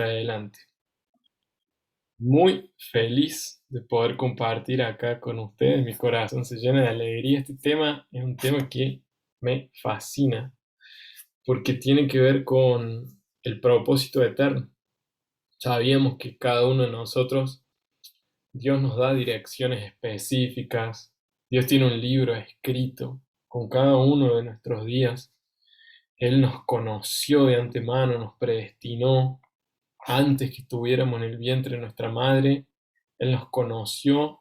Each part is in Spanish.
adelante. Muy feliz de poder compartir acá con ustedes. Mi corazón se llena de alegría. Este tema es un tema que me fascina porque tiene que ver con el propósito eterno. Sabíamos que cada uno de nosotros, Dios nos da direcciones específicas. Dios tiene un libro escrito con cada uno de nuestros días. Él nos conoció de antemano, nos predestinó antes que estuviéramos en el vientre de nuestra madre. Él nos conoció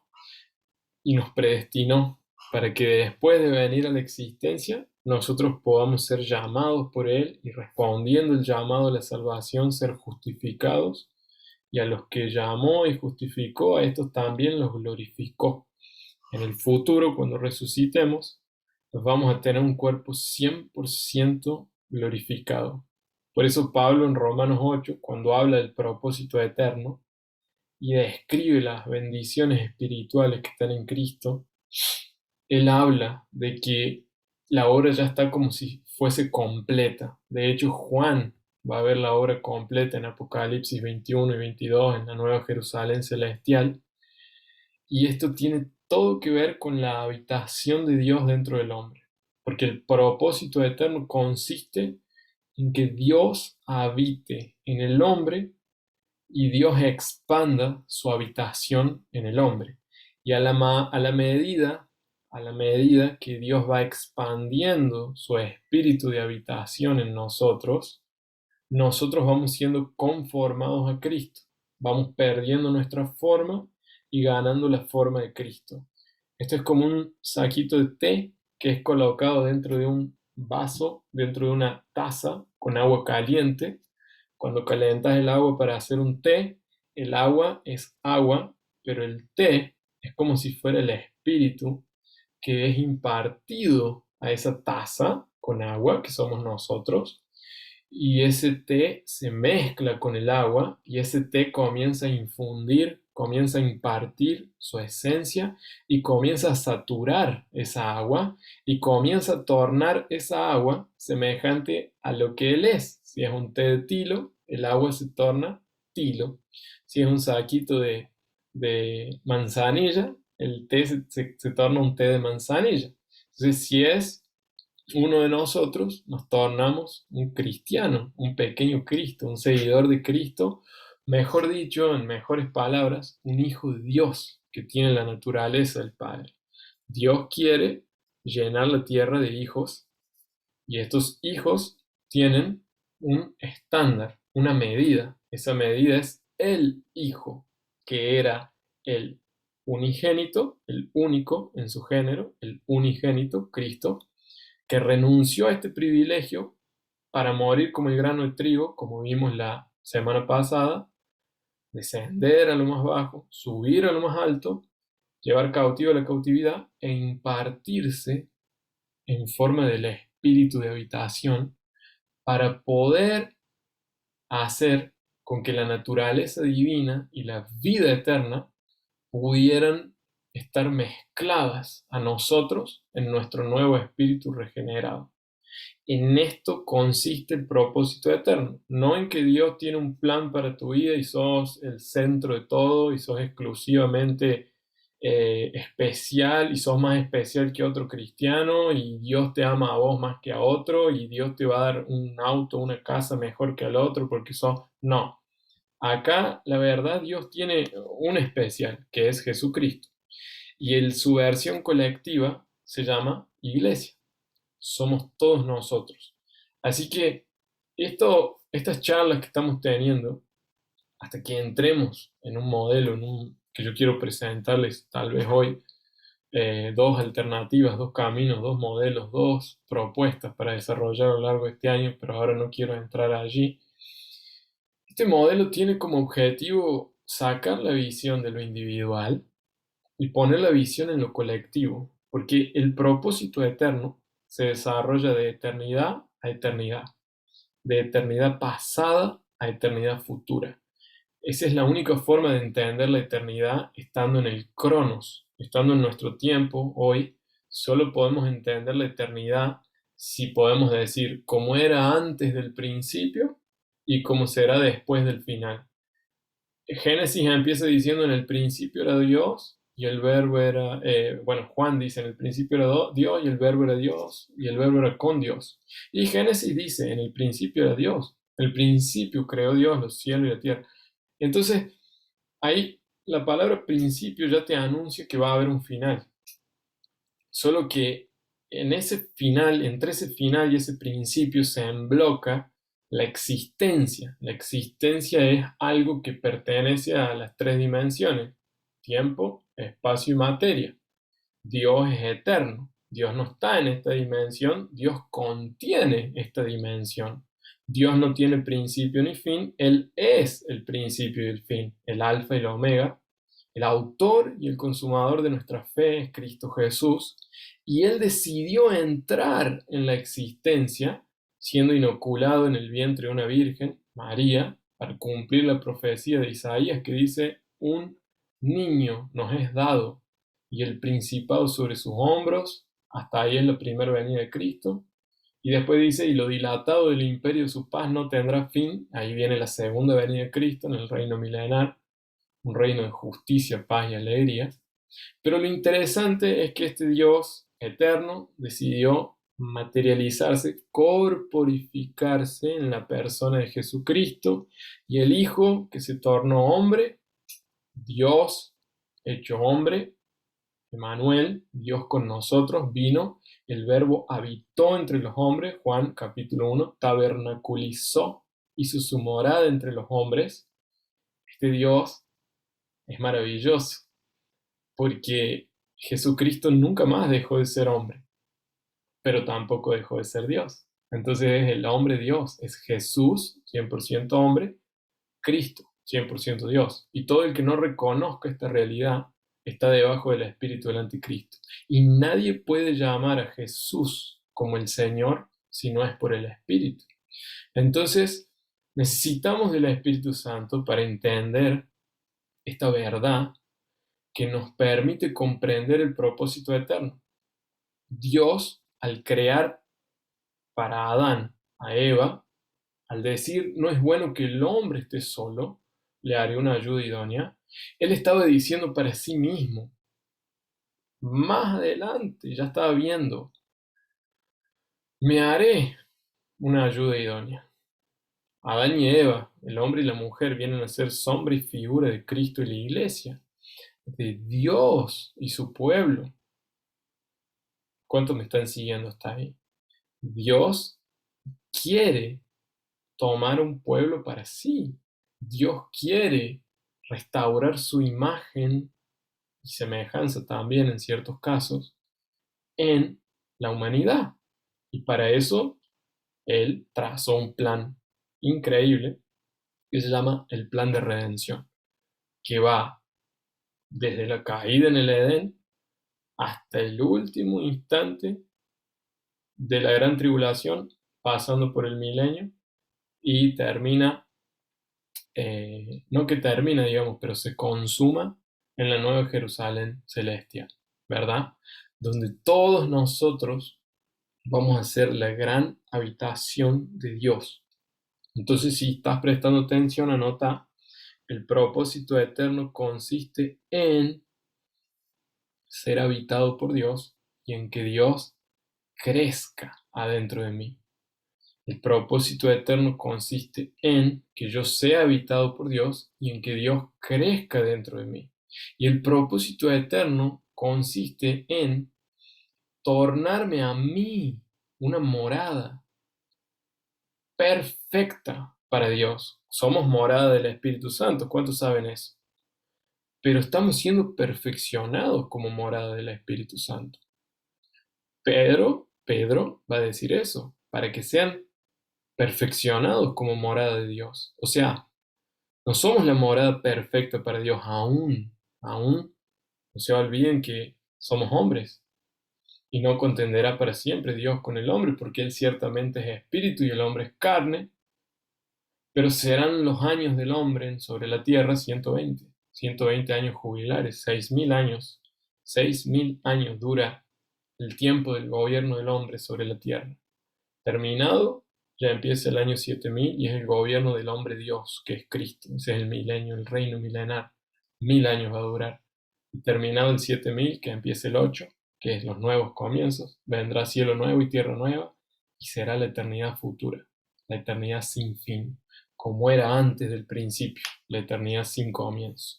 y nos predestinó para que después de venir a la existencia, nosotros podamos ser llamados por Él y respondiendo el llamado a la salvación, ser justificados. Y a los que llamó y justificó, a estos también los glorificó. En el futuro, cuando resucitemos, nos vamos a tener un cuerpo 100% glorificado. Por eso Pablo en Romanos 8, cuando habla del propósito eterno y describe las bendiciones espirituales que están en Cristo, él habla de que la obra ya está como si fuese completa. De hecho, Juan va a ver la obra completa en Apocalipsis 21 y 22 en la Nueva Jerusalén celestial. Y esto tiene todo que ver con la habitación de Dios dentro del hombre. Porque el propósito eterno consiste en que Dios habite en el hombre y Dios expanda su habitación en el hombre. Y a la medida que Dios va expandiendo su espíritu de habitación en nosotros, nosotros vamos siendo conformados a Cristo. Vamos perdiendo nuestra forma y ganando la forma de Cristo. Esto es como un saquito de té que es colocado dentro de un vaso, dentro de una taza con agua caliente. Cuando calentas el agua para hacer un té, el agua es agua, pero el té es como si fuera el espíritu que es impartido a esa taza con agua, que somos nosotros, y ese té se mezcla con el agua y ese té comienza a infundir, comienza a impartir su esencia y comienza a saturar esa agua y comienza a tornar esa agua semejante a lo que él es. Si es un té de tilo, el agua se torna tilo. Si es un saquito de manzanilla, el té se torna un té de manzanilla. Entonces, si es uno de nosotros, nos tornamos un cristiano, un pequeño Cristo, un seguidor de Cristo, mejor dicho, en mejores palabras, un hijo de Dios que tiene la naturaleza del Padre. Dios quiere llenar la tierra de hijos y estos hijos tienen un estándar, una medida. Esa medida es el hijo, que era el unigénito, el único en su género, el unigénito, Cristo, que renunció a este privilegio para morir como el grano de trigo, como vimos la semana pasada, descender a lo más bajo, subir a lo más alto, llevar cautivo a la cautividad e impartirse en forma del espíritu de habitación para poder hacer con que la naturaleza divina y la vida eterna pudieran estar mezcladas a nosotros en nuestro nuevo espíritu regenerado. En esto consiste el propósito eterno, no en que Dios tiene un plan para tu vida y sos el centro de todo y sos exclusivamente especial y sos más especial que otro cristiano y Dios te ama a vos más que a otro y Dios te va a dar un auto, una casa mejor que al otro porque sos... No, acá la verdad Dios tiene un especial que es Jesucristo y su versión colectiva se llama iglesia. Somos todos nosotros. Así que estas charlas que estamos teniendo, hasta que entremos en un modelo que yo quiero presentarles tal vez hoy, dos alternativas, dos caminos, dos modelos, dos propuestas para desarrollar a lo largo de este año, pero ahora no quiero entrar allí. Este modelo tiene como objetivo sacar la visión de lo individual y poner la visión en lo colectivo, porque el propósito eterno se desarrolla de eternidad a eternidad, de eternidad pasada a eternidad futura. Esa es la única forma de entender la eternidad estando en el cronos, estando en nuestro tiempo hoy. Solo podemos entender la eternidad si podemos decir cómo era antes del principio y cómo será después del final. Génesis empieza diciendo en el principio era Dios y el verbo era, Juan dice en el principio era Dios y el verbo era Dios y el verbo era con Dios. Y Génesis dice en el principio era Dios, el principio creó Dios los cielos y la tierra. Entonces, ahí la palabra principio ya te anuncia que va a haber un final. Solo que en ese final, entre ese final y ese principio se embloca la existencia. La existencia es algo que pertenece a las tres dimensiones: tiempo, espacio y materia. Dios es eterno. Dios no está en esta dimensión, Dios contiene esta dimensión. Dios no tiene principio ni fin, Él es el principio y el fin, el alfa y la omega. El autor y el consumador de nuestra fe es Cristo Jesús, y Él decidió entrar en la existencia siendo inoculado en el vientre de una virgen, María, para cumplir la profecía de Isaías que dice: un niño nos es dado y el principado sobre sus hombros. Hasta ahí es la primera venida de Cristo. Y después dice: y lo dilatado del imperio de su paz no tendrá fin. Ahí viene la segunda venida de Cristo en el reino milenar, un reino de justicia, paz y alegría. Pero lo interesante es que este Dios eterno decidió materializarse, corporificarse en la persona de Jesucristo, y el Hijo que se tornó hombre, Dios hecho hombre, Emmanuel, Dios con nosotros, vino, el Verbo habitó entre los hombres, Juan capítulo 1, tabernaculizó, hizo su morada entre los hombres. Este Dios es maravilloso, porque Jesucristo nunca más dejó de ser hombre, pero tampoco dejó de ser Dios. Entonces es el hombre Dios, es Jesús, 100% hombre, Cristo, 100% Dios. Y todo el que no reconozca esta realidad está debajo del espíritu del anticristo. Y nadie puede llamar a Jesús como el Señor si no es por el Espíritu. Entonces, necesitamos del Espíritu Santo para entender esta verdad que nos permite comprender el propósito eterno. Dios, al crear para Adán a Eva, al decir no es bueno que el hombre esté solo, le haré una ayuda idónea, él estaba diciendo para sí mismo, más adelante, ya estaba viendo, me haré una ayuda idónea. Adán y Eva, el hombre y la mujer, vienen a ser sombra y figura de Cristo y la iglesia, de Dios y su pueblo. ¿Cuántos me están siguiendo hasta ahí? Dios quiere tomar un pueblo para sí. Dios quiere restaurar su imagen y semejanza también en ciertos casos en la humanidad. Y para eso Él trazó un plan increíble que se llama el plan de redención, que va desde la caída en el Edén hasta el último instante de la gran tribulación, pasando por el milenio, y termina, no que termina, digamos, pero se consuma en la nueva Jerusalén celestial, ¿verdad? Donde todos nosotros vamos a ser la gran habitación de Dios. Entonces, si estás prestando atención, anota: el propósito eterno consiste en ser habitado por Dios y en que Dios crezca adentro de mí. El propósito eterno consiste en que yo sea habitado por Dios y en que Dios crezca dentro de mí. Y el propósito eterno consiste en tornarme a mí una morada perfecta para Dios. Somos morada del Espíritu Santo, ¿cuántos saben eso? Pero estamos siendo perfeccionados como morada del Espíritu Santo. Pedro va a decir eso, para que sean perfeccionados como morada de Dios. O sea, no somos la morada perfecta para Dios aún. No se olviden que somos hombres y no contenderá para siempre Dios con el hombre, porque Él ciertamente es espíritu y el hombre es carne, pero serán los años del hombre sobre la tierra 120 años jubilares, 6.000 años. 6.000 años dura el tiempo del gobierno del hombre sobre la tierra. Terminado, ya empieza el año 7000 y es el gobierno del hombre Dios, que es Cristo. Ese es el milenio, el reino milenar. 1000 años va a durar. Y terminado el 7000, que empieza el 8, que es los nuevos comienzos, vendrá cielo nuevo y tierra nueva, y será la eternidad futura, la eternidad sin fin, como era antes del principio, la eternidad sin comienzo.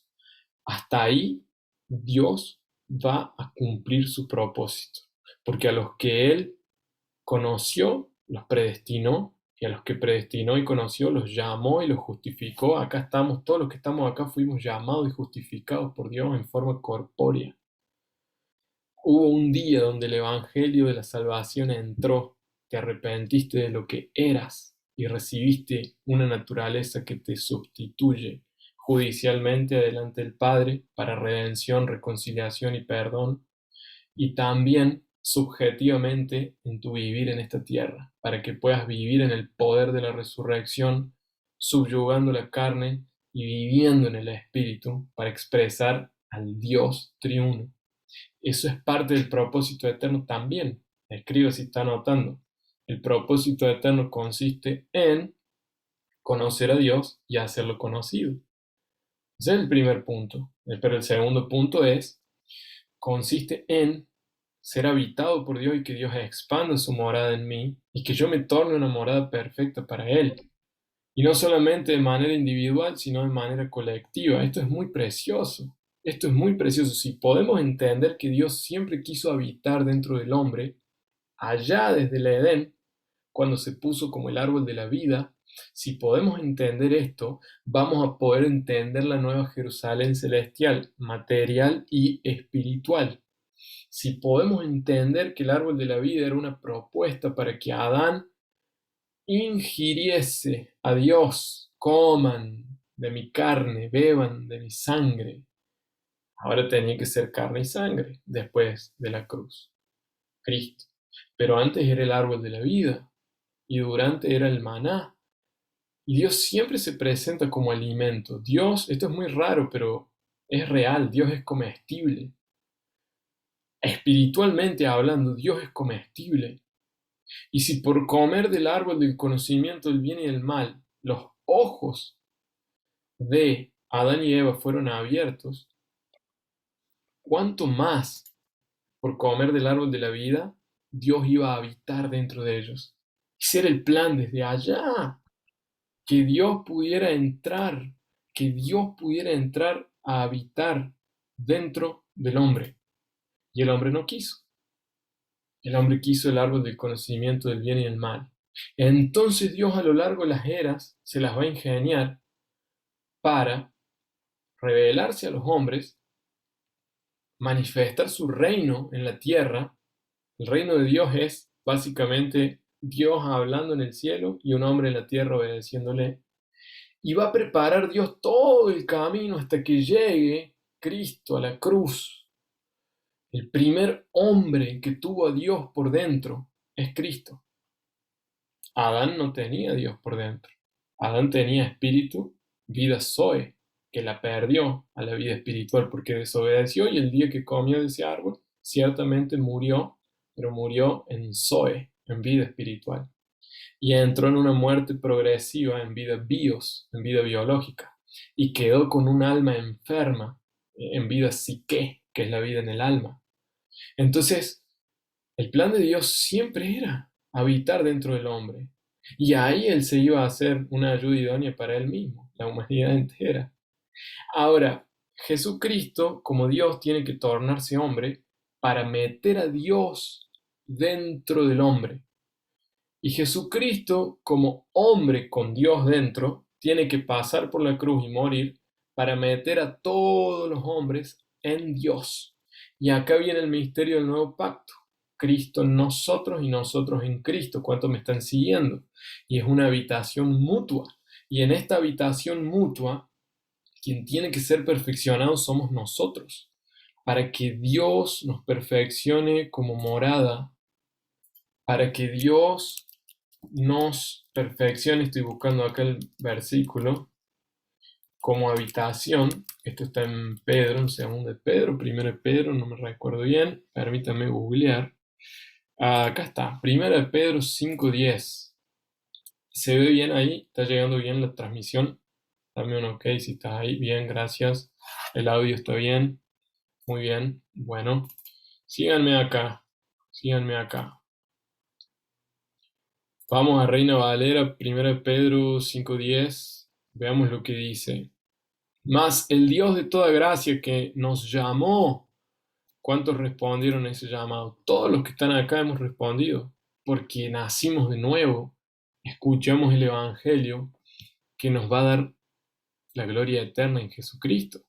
Hasta ahí Dios va a cumplir su propósito, porque a los que Él conoció, los predestinó, y a los que predestinó y conoció, los llamó y los justificó. Acá estamos, todos los que estamos acá fuimos llamados y justificados por Dios en forma corpórea. Hubo un día donde el evangelio de la salvación entró, te arrepentiste de lo que eras y recibiste una naturaleza que te sustituye judicialmente delante del Padre para redención, reconciliación y perdón, y también subjetivamente en tu vivir en esta tierra, para que puedas vivir en el poder de la resurrección, subyugando la carne y viviendo en el Espíritu para expresar al Dios triuno. Eso es parte del propósito eterno también. Escribe si está anotando. El propósito eterno consiste en conocer a Dios y hacerlo conocido. Ese es el primer punto. Pero el segundo punto consiste en ser habitado por Dios y que Dios expanda su morada en mí y que yo me torne una morada perfecta para Él. Y no solamente de manera individual, sino de manera colectiva. Esto es muy precioso. Esto es muy precioso. Si podemos entender que Dios siempre quiso habitar dentro del hombre, allá desde el Edén, cuando se puso como el árbol de la vida, si podemos entender esto, vamos a poder entender la nueva Jerusalén celestial, material y espiritual. Si podemos entender que el árbol de la vida era una propuesta para que Adán ingiriese a Dios, coman de mi carne, beban de mi sangre. Ahora tenía que ser carne y sangre después de la cruz, Cristo. Pero antes era el árbol de la vida y durante era el maná. Y Dios siempre se presenta como alimento. Dios, esto es muy raro, pero es real. Dios es comestible. Espiritualmente hablando, Dios es comestible. Y si por comer del árbol del conocimiento del bien y del mal, los ojos de Adán y Eva fueron abiertos, ¿cuánto más por comer del árbol de la vida Dios iba a habitar dentro de ellos? Ese era el plan desde allá, que Dios pudiera entrar, que Dios pudiera entrar a habitar dentro del hombre. Y el hombre no quiso. El hombre quiso el árbol del conocimiento del bien y del mal. Entonces Dios a lo largo de las eras se las va a ingeniar para revelarse a los hombres, manifestar su reino en la tierra. El reino de Dios es básicamente Dios hablando en el cielo y un hombre en la tierra obedeciéndole. Y va a preparar Dios todo el camino hasta que llegue Cristo a la cruz. El primer hombre que tuvo a Dios por dentro es Cristo. Adán no tenía a Dios por dentro. Adán tenía espíritu, vida Zoe, que la perdió a la vida espiritual porque desobedeció y el día que comió de ese árbol, ciertamente murió, pero murió en Zoe, en vida espiritual. Y entró en una muerte progresiva en vida bios, en vida biológica, y quedó con un alma enferma, en vida psique, que es la vida en el alma. Entonces, el plan de Dios siempre era habitar dentro del hombre. Y ahí él se iba a hacer una ayuda idónea para él mismo, la humanidad entera. Ahora, Jesucristo, como Dios, tiene que tornarse hombre para meter a Dios dentro del hombre. Y Jesucristo, como hombre con Dios dentro, tiene que pasar por la cruz y morir para meter a todos los hombres en Dios. Y acá viene el misterio del nuevo pacto. Cristo en nosotros y nosotros en Cristo. ¿Cuántos me están siguiendo? Y es una habitación mutua. Y en esta habitación mutua, quien tiene que ser perfeccionado somos nosotros, para que Dios nos perfeccione como morada, para que Dios nos perfeccione, estoy buscando acá el versículo, como habitación. Esto está en Pedro, en segundo de Pedro, primero de Pedro, no me recuerdo bien, permítanme googlear. Acá está, primero de Pedro 5:10. ¿Se ve bien ahí? ¿Está llegando bien la transmisión? Dame un ok si estás ahí. Bien, gracias. El audio está bien. Muy bien. Bueno, síganme acá. Síganme acá. Vamos a Reina Valera, 1 Pedro 5:10. Veamos lo que dice. Mas el Dios de toda gracia que nos llamó. ¿Cuántos respondieron a ese llamado? Todos los que están acá hemos respondido, porque nacimos de nuevo, escuchamos el Evangelio que nos va a dar la gloria eterna en Jesucristo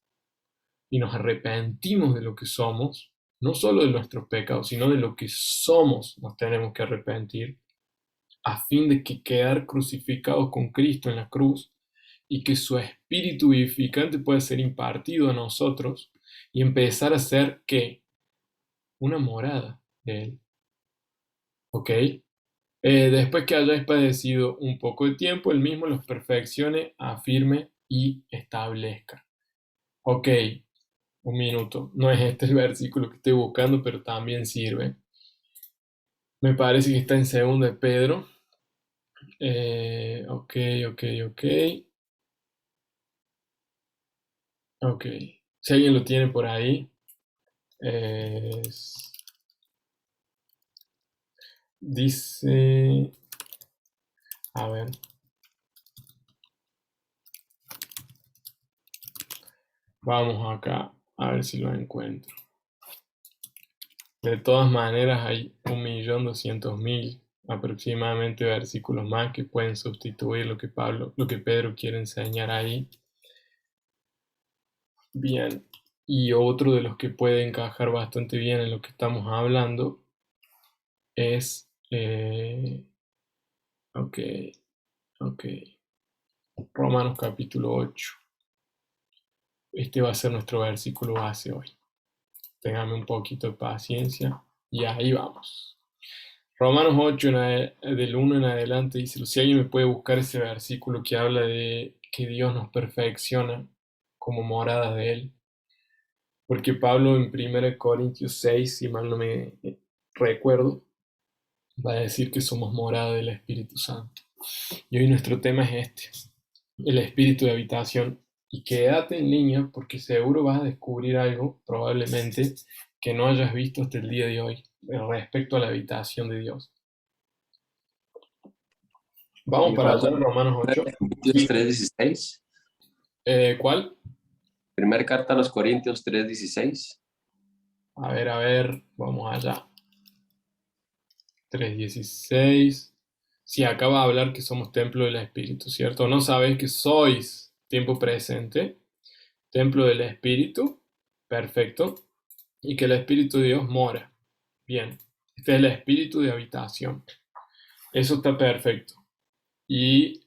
y nos arrepentimos de lo que somos, no solo de nuestros pecados, sino de lo que somos nos tenemos que arrepentir a fin de que quedar crucificados con Cristo en la cruz y que su espíritu vivificante pueda ser impartido a nosotros y empezar a ser ¿qué? Una morada de Él. ¿Ok? Después que hayáis padecido un poco de tiempo, Él mismo los perfeccione, afirme y establezca. Ok, un minuto. No es este el versículo que estoy buscando, pero también sirve. Me parece que está en 2 de Pedro. Ok, ok, ok. Ok. Si alguien lo tiene por ahí, dice, a ver, vamos acá, a ver si lo encuentro. De todas maneras, hay 1.200.000 aproximadamente versículos más que pueden sustituir lo que Pedro quiere enseñar ahí. Bien, y otro de los que puede encajar bastante bien en lo que estamos hablando es, ok, ok, Romanos capítulo 8. Este va a ser nuestro versículo base hoy. Téngame un poquito de paciencia y ahí vamos. Romanos 8, del 1 en adelante, dice, si alguien me puede buscar ese versículo que habla de que Dios nos perfecciona como moradas de Él. Porque Pablo en 1 Corintios 6, si mal no me recuerdo, va a decir que somos morada del Espíritu Santo. Y hoy nuestro tema es este, el espíritu de habitación. Y quédate en línea porque seguro vas a descubrir algo, probablemente, que no hayas visto hasta el día de hoy respecto a la habitación de Dios. Vamos Y para allá, José, Romanos 8. Corintios Sí. 3:16. ¿Cuál? Primera carta a los Corintios 3:16. A ver, vamos allá. 3:16. Si acaba de hablar que somos templo del Espíritu, ¿cierto? ¿No sabéis que sois tiempo presente, templo del Espíritu? Perfecto. Y que el Espíritu de Dios mora. Bien. Este es el espíritu de habitación. Eso está perfecto. Y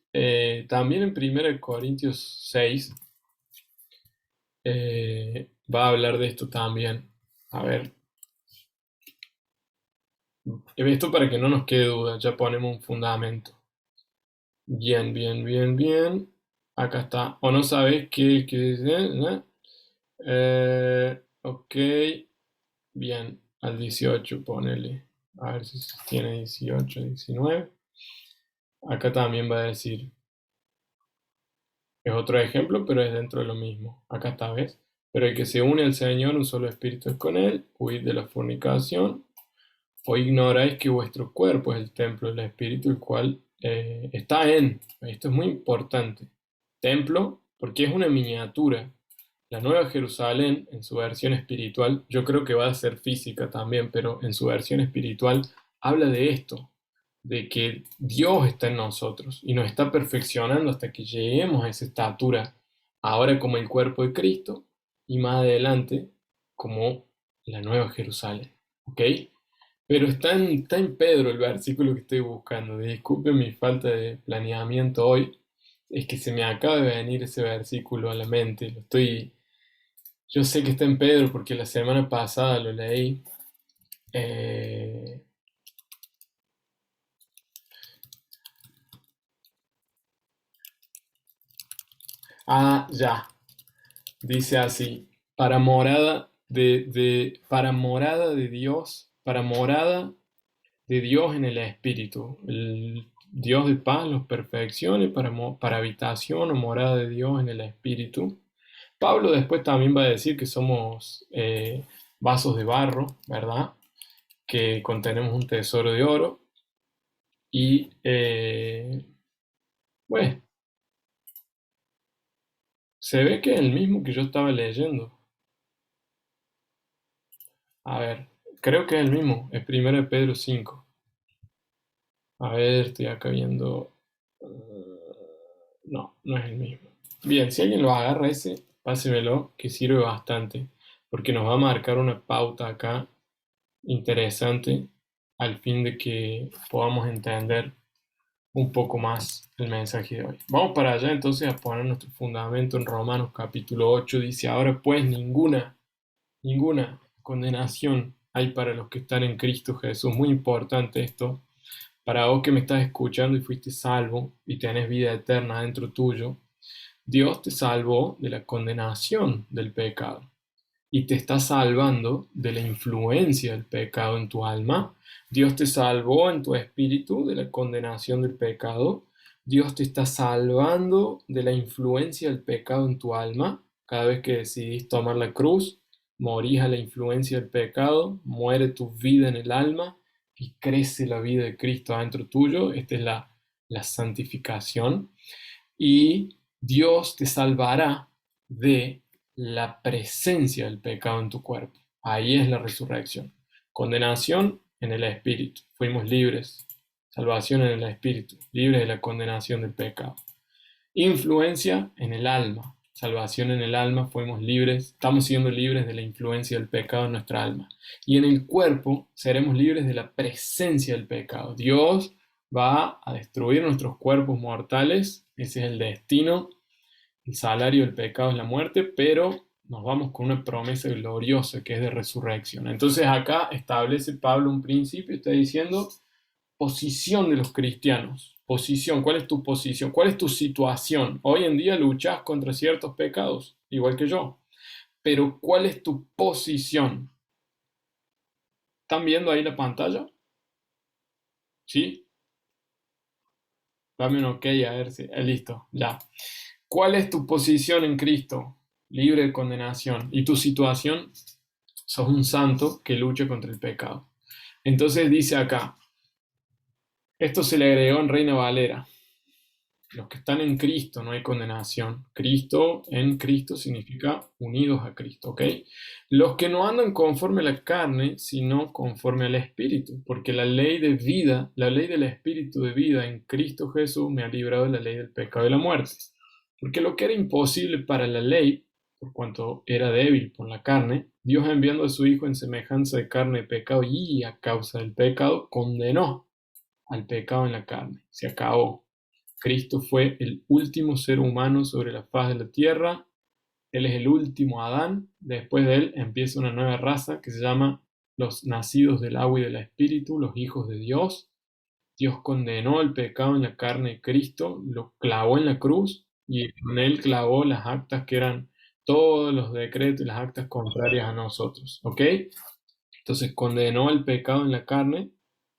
también en 1 Corintios 6 va a hablar de esto también. A ver, esto para que no nos quede duda, ya ponemos un fundamento. Bien, bien, bien, bien. Acá está. O no sabes qué es, ¿no? Ok, bien, al 18 ponele. A ver si tiene 18, 19. Acá también va a decir, es otro ejemplo, pero es dentro de lo mismo. Acá está, ¿ves? Pero el que se une al Señor, un solo espíritu es con él. Huid de la fornicación. ¿O ignoráis que vuestro cuerpo es el templo del Espíritu, el cual está en? Esto es muy importante. Templo, porque es una miniatura. La Nueva Jerusalén, en su versión espiritual, yo creo que va a ser física también, pero en su versión espiritual habla de esto, de que Dios está en nosotros y nos está perfeccionando hasta que lleguemos a esa estatura, ahora como el cuerpo de Cristo y más adelante como la Nueva Jerusalén. ¿Ok? Pero está en Pedro el versículo que estoy buscando. Disculpe mi falta de planeamiento hoy. Es que se me acaba de venir ese versículo a la mente. Yo sé que está en Pedro porque la semana pasada lo leí. Eh, ya. Dice así. Para morada de Dios. Para morada de Dios en el Espíritu. Dios de paz los perfeccione para habitación o morada de Dios en el Espíritu. Pablo después también va a decir que somos vasos de barro, ¿verdad? Que contenemos un tesoro de oro. Y bueno, se ve que es el mismo que yo estaba leyendo. A ver, creo que es el mismo, es 1 Pedro 5. A ver, estoy acá viendo. No, no es el mismo. Bien, si alguien lo agarra ese, pásemelo, que sirve bastante, porque nos va a marcar una pauta acá interesante al fin de que podamos entender un poco más el mensaje de hoy. Vamos para allá entonces a poner nuestro fundamento en Romanos capítulo 8. Dice, ahora pues ninguna condenación hay para los que están en Cristo Jesús. Muy importante esto. Para vos que me estás escuchando y fuiste salvo y tenés vida eterna dentro tuyo, Dios te salvó de la condenación del pecado y te está salvando de la influencia del pecado en tu alma. Dios te salvó en tu espíritu de la condenación del pecado. Dios te está salvando de la influencia del pecado en tu alma. Cada vez que decidís tomar la cruz, morís a la influencia del pecado, muere tu vida en el alma y crece la vida de Cristo adentro tuyo. Esta es la santificación. Y Dios te salvará de la presencia del pecado en tu cuerpo. Ahí es la resurrección. Condenación en el espíritu. Fuimos libres. Salvación en el espíritu. Libres de la condenación del pecado. Influencia en el alma. Salvación en el alma. Fuimos libres. Estamos siendo libres de la influencia del pecado en nuestra alma. Y en el cuerpo seremos libres de la presencia del pecado. Dios va a destruir nuestros cuerpos mortales. Ese es el destino. El salario del pecado es la muerte, pero nos vamos con una promesa gloriosa que es de resurrección. Entonces acá establece Pablo un principio, está diciendo posición de los cristianos. Posición, ¿cuál es tu posición? ¿Cuál es tu situación? Hoy en día luchas contra ciertos pecados, igual que yo. Pero ¿cuál es tu posición? ¿Están viendo ahí la pantalla? ¿Sí? Dame un ok, a ver si. Listo, ya. ¿Cuál es tu posición en Cristo? Libre de condenación. ¿Y tu situación? Sos un santo que lucha contra el pecado. Entonces dice acá, esto se le agregó en Reina Valera. Los que están en Cristo no hay condenación. Cristo en Cristo significa unidos a Cristo, ¿ok? Los que no andan conforme a la carne, sino conforme al Espíritu, porque la ley de vida, la ley del Espíritu de vida en Cristo Jesús me ha librado de la ley del pecado y de la muerte. Porque lo que era imposible para la ley, por cuanto era débil por la carne, Dios enviando a su Hijo en semejanza de carne de pecado y a causa del pecado, condenó al pecado en la carne. Se acabó. Cristo fue el último ser humano sobre la faz de la tierra. Él es el último Adán. Después de él empieza una nueva raza que se llama los nacidos del agua y del espíritu, los hijos de Dios. Dios condenó el pecado en la carne de Cristo, lo clavó en la cruz y con él clavó las actas que eran todos los decretos y las actas contrarias a nosotros. ¿Ok? Entonces condenó el pecado ¿en la carne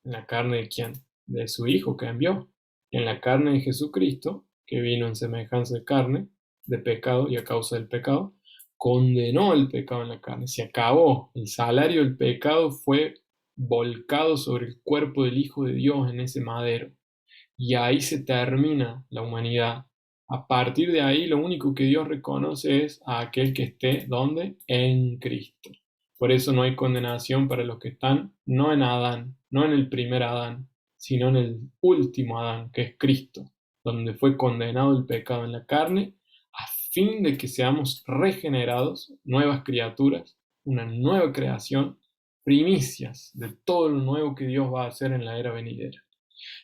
de quién? De su Hijo que envió, en la carne de Jesucristo, que vino en semejanza de carne, de pecado y a causa del pecado, condenó el pecado en la carne, se acabó, el salario del pecado fue volcado sobre el cuerpo del Hijo de Dios en ese madero, y ahí se termina la humanidad. A partir de ahí, lo único que Dios reconoce es a aquel que esté, ¿dónde? En Cristo. Por eso no hay condenación para los que están, no en Adán, no en el primer Adán, sino en el último Adán, que es Cristo, donde fue condenado el pecado en la carne, a fin de que seamos regenerados, nuevas criaturas, una nueva creación, primicias de todo lo nuevo que Dios va a hacer en la era venidera.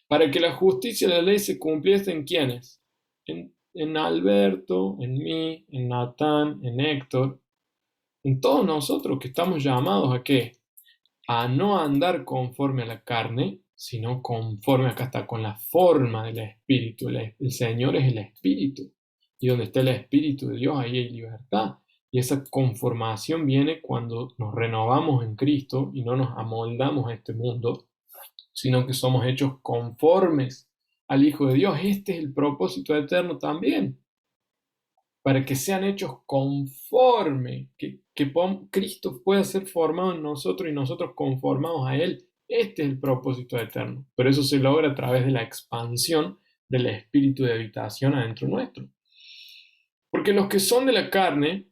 Para que la justicia de la ley se cumpliese en quiénes, en Alberto, en mí, en Natán, en Héctor, en todos nosotros que estamos llamados a qué? A no andar conforme a la carne, sino conforme, acá está, con la forma del Espíritu. El Señor es el Espíritu. Y donde está el Espíritu de Dios, ahí hay libertad. Y esa conformación viene cuando nos renovamos en Cristo y no nos amoldamos a este mundo, sino que somos hechos conformes al Hijo de Dios. Este es el propósito eterno también, para que sean hechos conforme, que Cristo pueda ser formado en nosotros y nosotros conformados a Él. Este es el propósito eterno, pero eso se logra a través de la expansión del espíritu de habitación adentro nuestro. Porque los que son de la carne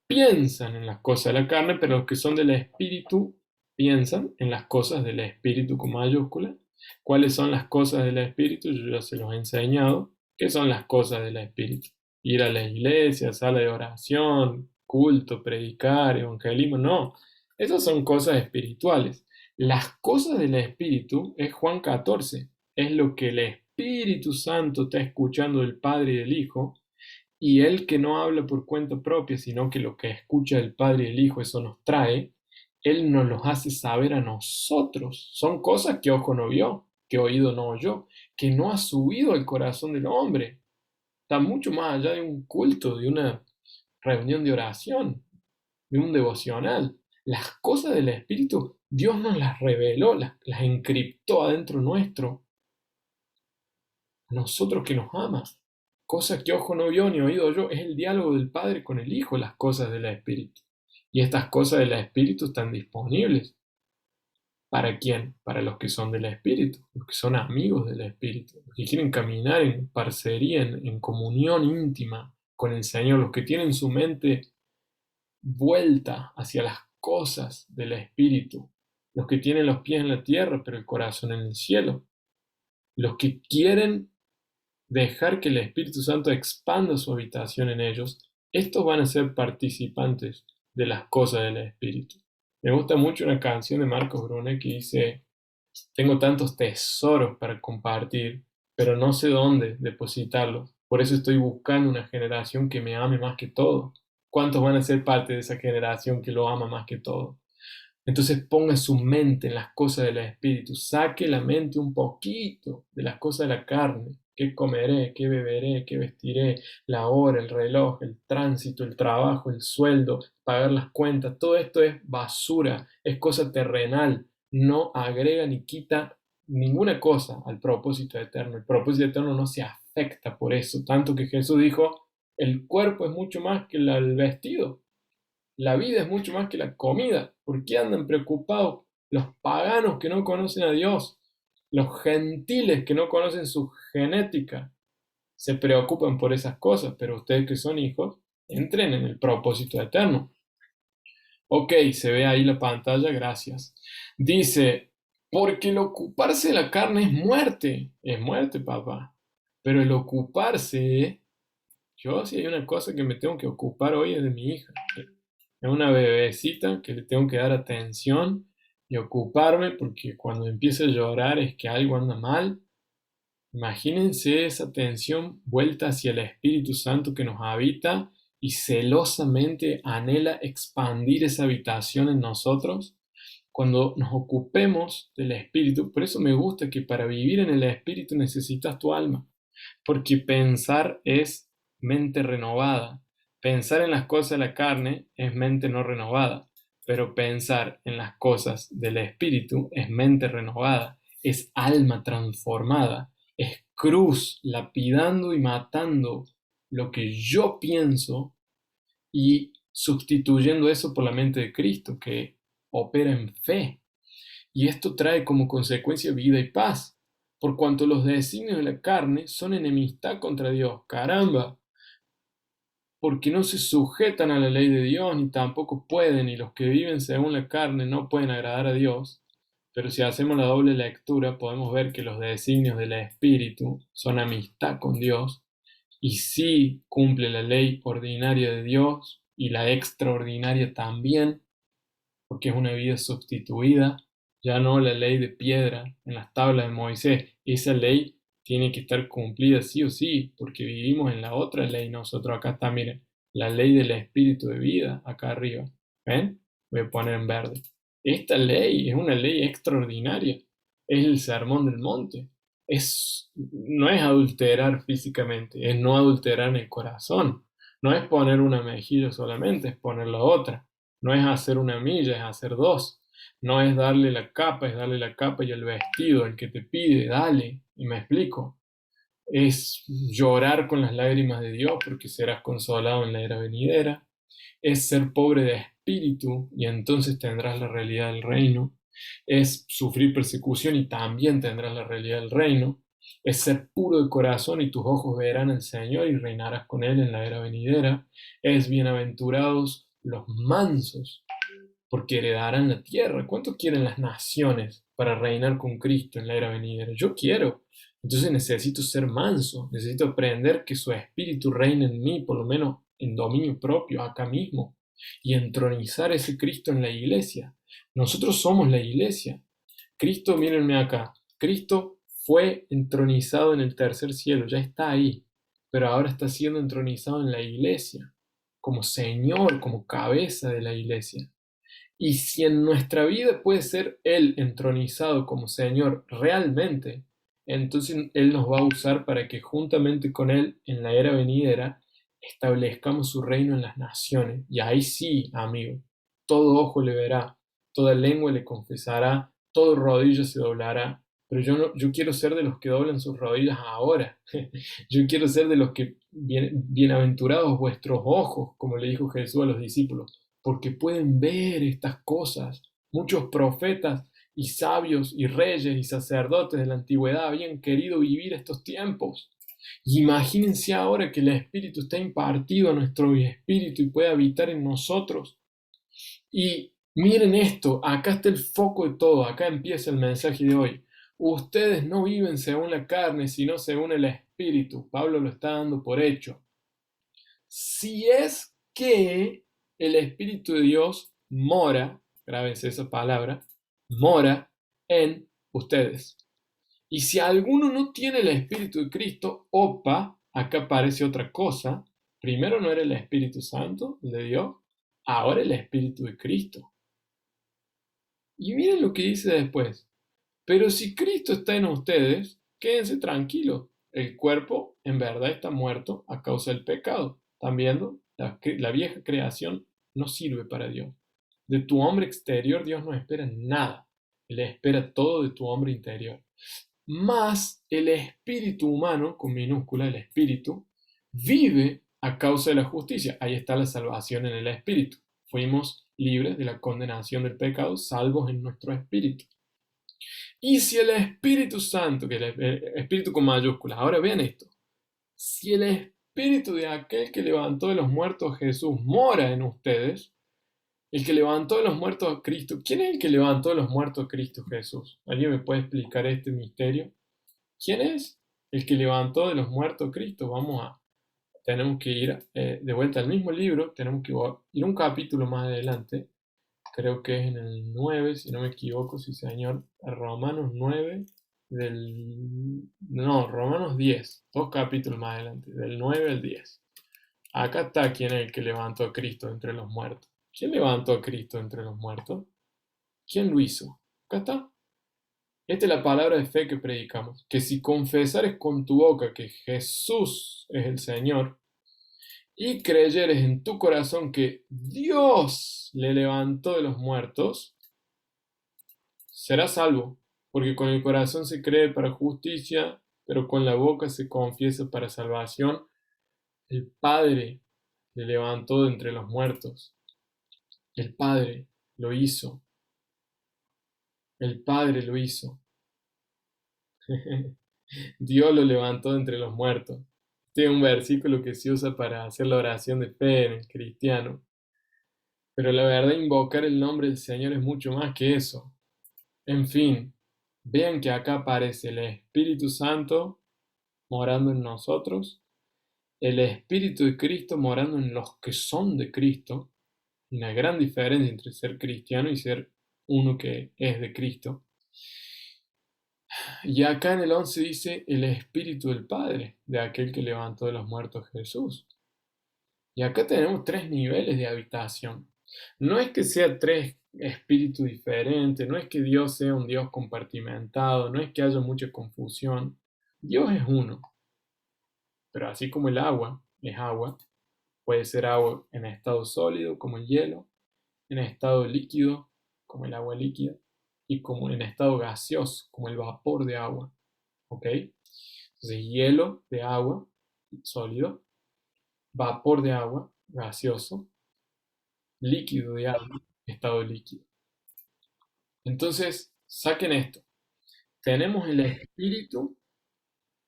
piensan en las cosas de la carne, pero los que son del espíritu piensan en las cosas del espíritu con mayúscula. ¿Cuáles son las cosas del espíritu? Yo ya se los he enseñado. ¿Qué son las cosas del espíritu? Ir a la iglesia, sala de oración, culto, predicar, evangelismo, no. Esas son cosas espirituales. Las cosas del espíritu es Juan 14, es lo que el Espíritu Santo está escuchando del Padre y del Hijo, y él que no habla por cuenta propia, sino que lo que escucha del Padre y del Hijo, eso nos trae, él nos los hace saber a nosotros. Son cosas que ojo no vio, que oído no oyó, que no ha subido al corazón del hombre. Está mucho más allá de un culto, de una reunión de oración, de un devocional. Las cosas del Espíritu, Dios nos las reveló, las encriptó adentro nuestro, a nosotros que nos ama. Cosas que ojo no vio ni oído oyó, es el diálogo del Padre con el Hijo, las cosas del Espíritu. Y estas cosas del Espíritu están disponibles. ¿Para quién? Para los que son del Espíritu, los que son amigos del Espíritu, los que quieren caminar en parcería, en comunión íntima con el Señor, los que tienen su mente vuelta hacia las cosas del Espíritu, los que tienen los pies en la tierra pero el corazón en el cielo, los que quieren dejar que el Espíritu Santo expanda su habitación en ellos. Estos van a ser participantes de las cosas del Espíritu. Me gusta mucho una canción de Marcos Brune que dice: tengo tantos tesoros para compartir, pero no sé dónde depositarlos. Por eso estoy buscando una generación que me ame más que todo. ¿Cuántos van a ser parte de esa generación que lo ama más que todo? Entonces ponga su mente en las cosas del Espíritu. Saque la mente un poquito de las cosas de la carne. ¿Qué comeré? ¿Qué beberé? ¿Qué vestiré? La hora, el reloj, el tránsito, el trabajo, el sueldo, pagar las cuentas. Todo esto es basura, es cosa terrenal. No agrega ni quita ninguna cosa al propósito eterno. El propósito eterno no se afecta por eso. Tanto que Jesús dijo, el cuerpo es mucho más que el vestido. La vida es mucho más que la comida. ¿Por qué andan preocupados los paganos que no conocen a Dios? Los gentiles que no conocen su genética se preocupan por esas cosas, pero ustedes que son hijos, entren en el propósito eterno. Ok, se ve ahí la pantalla, gracias. Dice, porque el ocuparse de la carne es muerte, papá. Pero el ocuparse, yo si hay una cosa que me tengo que ocupar hoy es de mi hija. Es una bebecita que le tengo que dar atención y ocuparme porque cuando empiece a llorar es que algo anda mal. Imagínense esa atención vuelta hacia el Espíritu Santo que nos habita y celosamente anhela expandir esa habitación en nosotros. Cuando nos ocupemos del Espíritu, por eso me gusta que para vivir en el Espíritu necesitas tu alma, porque pensar es mente renovada. Pensar en las cosas de la carne es mente no renovada, pero pensar en las cosas del Espíritu es mente renovada, es alma transformada, es cruz lapidando y matando lo que yo pienso y sustituyendo eso por la mente de Cristo que opera en fe. Y esto trae como consecuencia vida y paz, por cuanto los designios de la carne son enemistad contra Dios. Caramba, porque no se sujetan a la ley de Dios, ni tampoco pueden, y los que viven según la carne no pueden agradar a Dios. Pero si hacemos la doble lectura, podemos ver que los designios del Espíritu son amistad con Dios, y sí cumple la ley ordinaria de Dios y la extraordinaria también, porque es una vida sustituida, ya no la ley de piedra en las tablas de Moisés. Esa ley tiene que estar cumplida sí o sí, porque vivimos en la otra ley. Nosotros acá está, miren, la ley del espíritu de vida, acá arriba. ¿Ven? Voy a poner en verde. Esta ley es una ley extraordinaria. Es el sermón del monte. No es adulterar físicamente, es no adulterar en el corazón. No es poner una mejilla solamente, es poner la otra. No es hacer una milla, es hacer dos. No es darle la capa, es darle la capa y el vestido, el que te pide, dale. Y me explico. Es llorar con las lágrimas de Dios porque serás consolado en la era venidera. Es ser pobre de espíritu y entonces tendrás la realidad del reino. Es sufrir persecución y también tendrás la realidad del reino. Es ser puro de corazón y tus ojos verán al Señor y reinarás con Él en la era venidera. Es bienaventurados los mansos porque heredarán la tierra. ¿Cuánto quieren las naciones para reinar con Cristo en la era venidera? Yo quiero. Entonces necesito ser manso, necesito aprender que su espíritu reina en mí, por lo menos en dominio propio, acá mismo, y entronizar ese Cristo en la iglesia. Nosotros somos la iglesia. Cristo, mírenme acá, Cristo fue entronizado en el tercer cielo, ya está ahí, pero ahora está siendo entronizado en la iglesia, como Señor, como cabeza de la iglesia. Y si en nuestra vida puede ser Él entronizado como Señor realmente, entonces Él nos va a usar para que juntamente con Él en la era venidera establezcamos su reino en las naciones. Y ahí sí, amigo, todo ojo le verá, toda lengua le confesará, todo rodillo se doblará. Pero yo, no, yo quiero ser de los que doblan sus rodillas ahora. Yo quiero ser de los que, bienaventurados vuestros ojos, como le dijo Jesús a los discípulos, porque pueden ver estas cosas. Muchos profetas y sabios y reyes y sacerdotes de la antigüedad habían querido vivir estos tiempos. Y imagínense ahora que el Espíritu está impartido a nuestro espíritu y puede habitar en nosotros. Y miren esto, acá está el foco de todo, acá empieza el mensaje de hoy. Ustedes no viven según la carne, sino según el Espíritu. Pablo lo está dando por hecho. Si es que el Espíritu de Dios mora, grábense esa palabra, mora en ustedes. Y si alguno no tiene el Espíritu de Cristo, opa, acá aparece otra cosa. Primero no era el Espíritu Santo, el de Dios, ahora el Espíritu de Cristo. Y miren lo que dice después. Pero si Cristo está en ustedes, quédense tranquilos. El cuerpo en verdad está muerto a causa del pecado. ¿Están viendo? La vieja creación no sirve para Dios. De tu hombre exterior Dios no espera nada. Él espera todo de tu hombre interior. Más el espíritu humano, con minúscula el espíritu, vive a causa de la justicia. Ahí está la salvación en el espíritu. Fuimos libres de la condenación del pecado, salvos en nuestro espíritu. Y si el Espíritu Santo, que el Espíritu con mayúsculas, ahora vean esto, si el Espíritu de aquel que levantó de los muertos a Jesús mora en ustedes, el que levantó de los muertos a Cristo, ¿quién es el que levantó de los muertos a Cristo Jesús? ¿Alguien me puede explicar este misterio? ¿Quién es el que levantó de los muertos a Cristo? Tenemos que ir de vuelta al mismo libro, tenemos que ir un capítulo más adelante, creo que es en el 9 si no me equivoco, sí señor, Romanos 9, no, Romanos 10, dos capítulos más adelante, del 9 al 10. Acá está quién es el que levantó a Cristo entre los muertos. ¿Quién levantó a Cristo entre los muertos? ¿Quién lo hizo? Acá está. Esta es la palabra de fe que predicamos, que si confesares con tu boca que Jesús es el Señor y creyeres en tu corazón que Dios le levantó de los muertos, serás salvo, porque con el corazón se cree para justicia, pero con la boca se confiesa para salvación. El Padre le levantó de entre los muertos. El Padre lo hizo. El Padre lo hizo. Dios lo levantó de entre los muertos. Este es un versículo que se usa para hacer la oración de fe en el cristiano. Pero la verdad, invocar el nombre del Señor es mucho más que eso. En fin, vean que acá aparece el Espíritu Santo morando en nosotros, el Espíritu de Cristo morando en los que son de Cristo. Una gran diferencia entre ser cristiano y ser uno que es de Cristo. Y acá en el 11 dice el Espíritu del Padre, de aquel que levantó de los muertos Jesús. Y acá tenemos tres niveles de habitación. No es que sea tres espíritus diferentes, no es que Dios sea un Dios compartimentado, no es que haya mucha confusión. Dios es uno, pero así como el agua es agua, puede ser agua en estado sólido como el hielo, en estado líquido como el agua líquida y como en estado gaseoso como el vapor de agua. ¿Ok? Entonces, hielo de agua, sólido, vapor de agua, gaseoso, líquido de agua, estado líquido. Entonces, saquen esto. Tenemos el Espíritu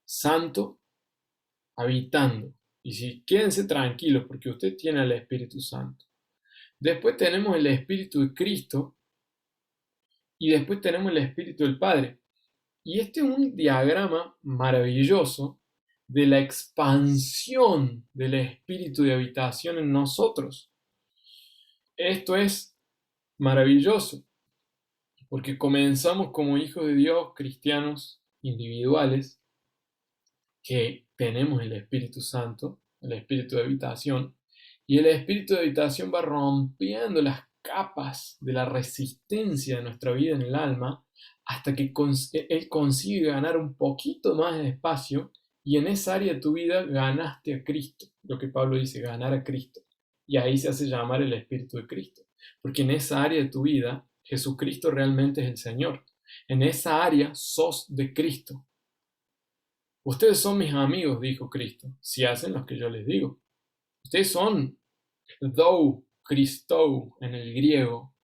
Santo habitando. Y si quédense tranquilos, porque usted tiene el Espíritu Santo. Después tenemos el Espíritu de Cristo y después tenemos el Espíritu del Padre. Y este es un diagrama maravilloso de la expansión del Espíritu de habitación en nosotros. Esto es maravilloso, porque comenzamos como hijos de Dios, cristianos individuales, que tenemos el Espíritu Santo, el Espíritu de habitación, y el Espíritu de habitación va rompiendo las capas de la resistencia de nuestra vida en el alma hasta que Él consigue ganar un poquito más de espacio y en esa área de tu vida ganaste a Cristo, lo que Pablo dice, ganar a Cristo. Y ahí se hace llamar el Espíritu de Cristo, porque en esa área de tu vida Jesucristo realmente es el Señor. En esa área sos de Cristo. Ustedes son mis amigos, dijo Cristo, si hacen lo que yo les digo. Ustedes son Christou en el griego.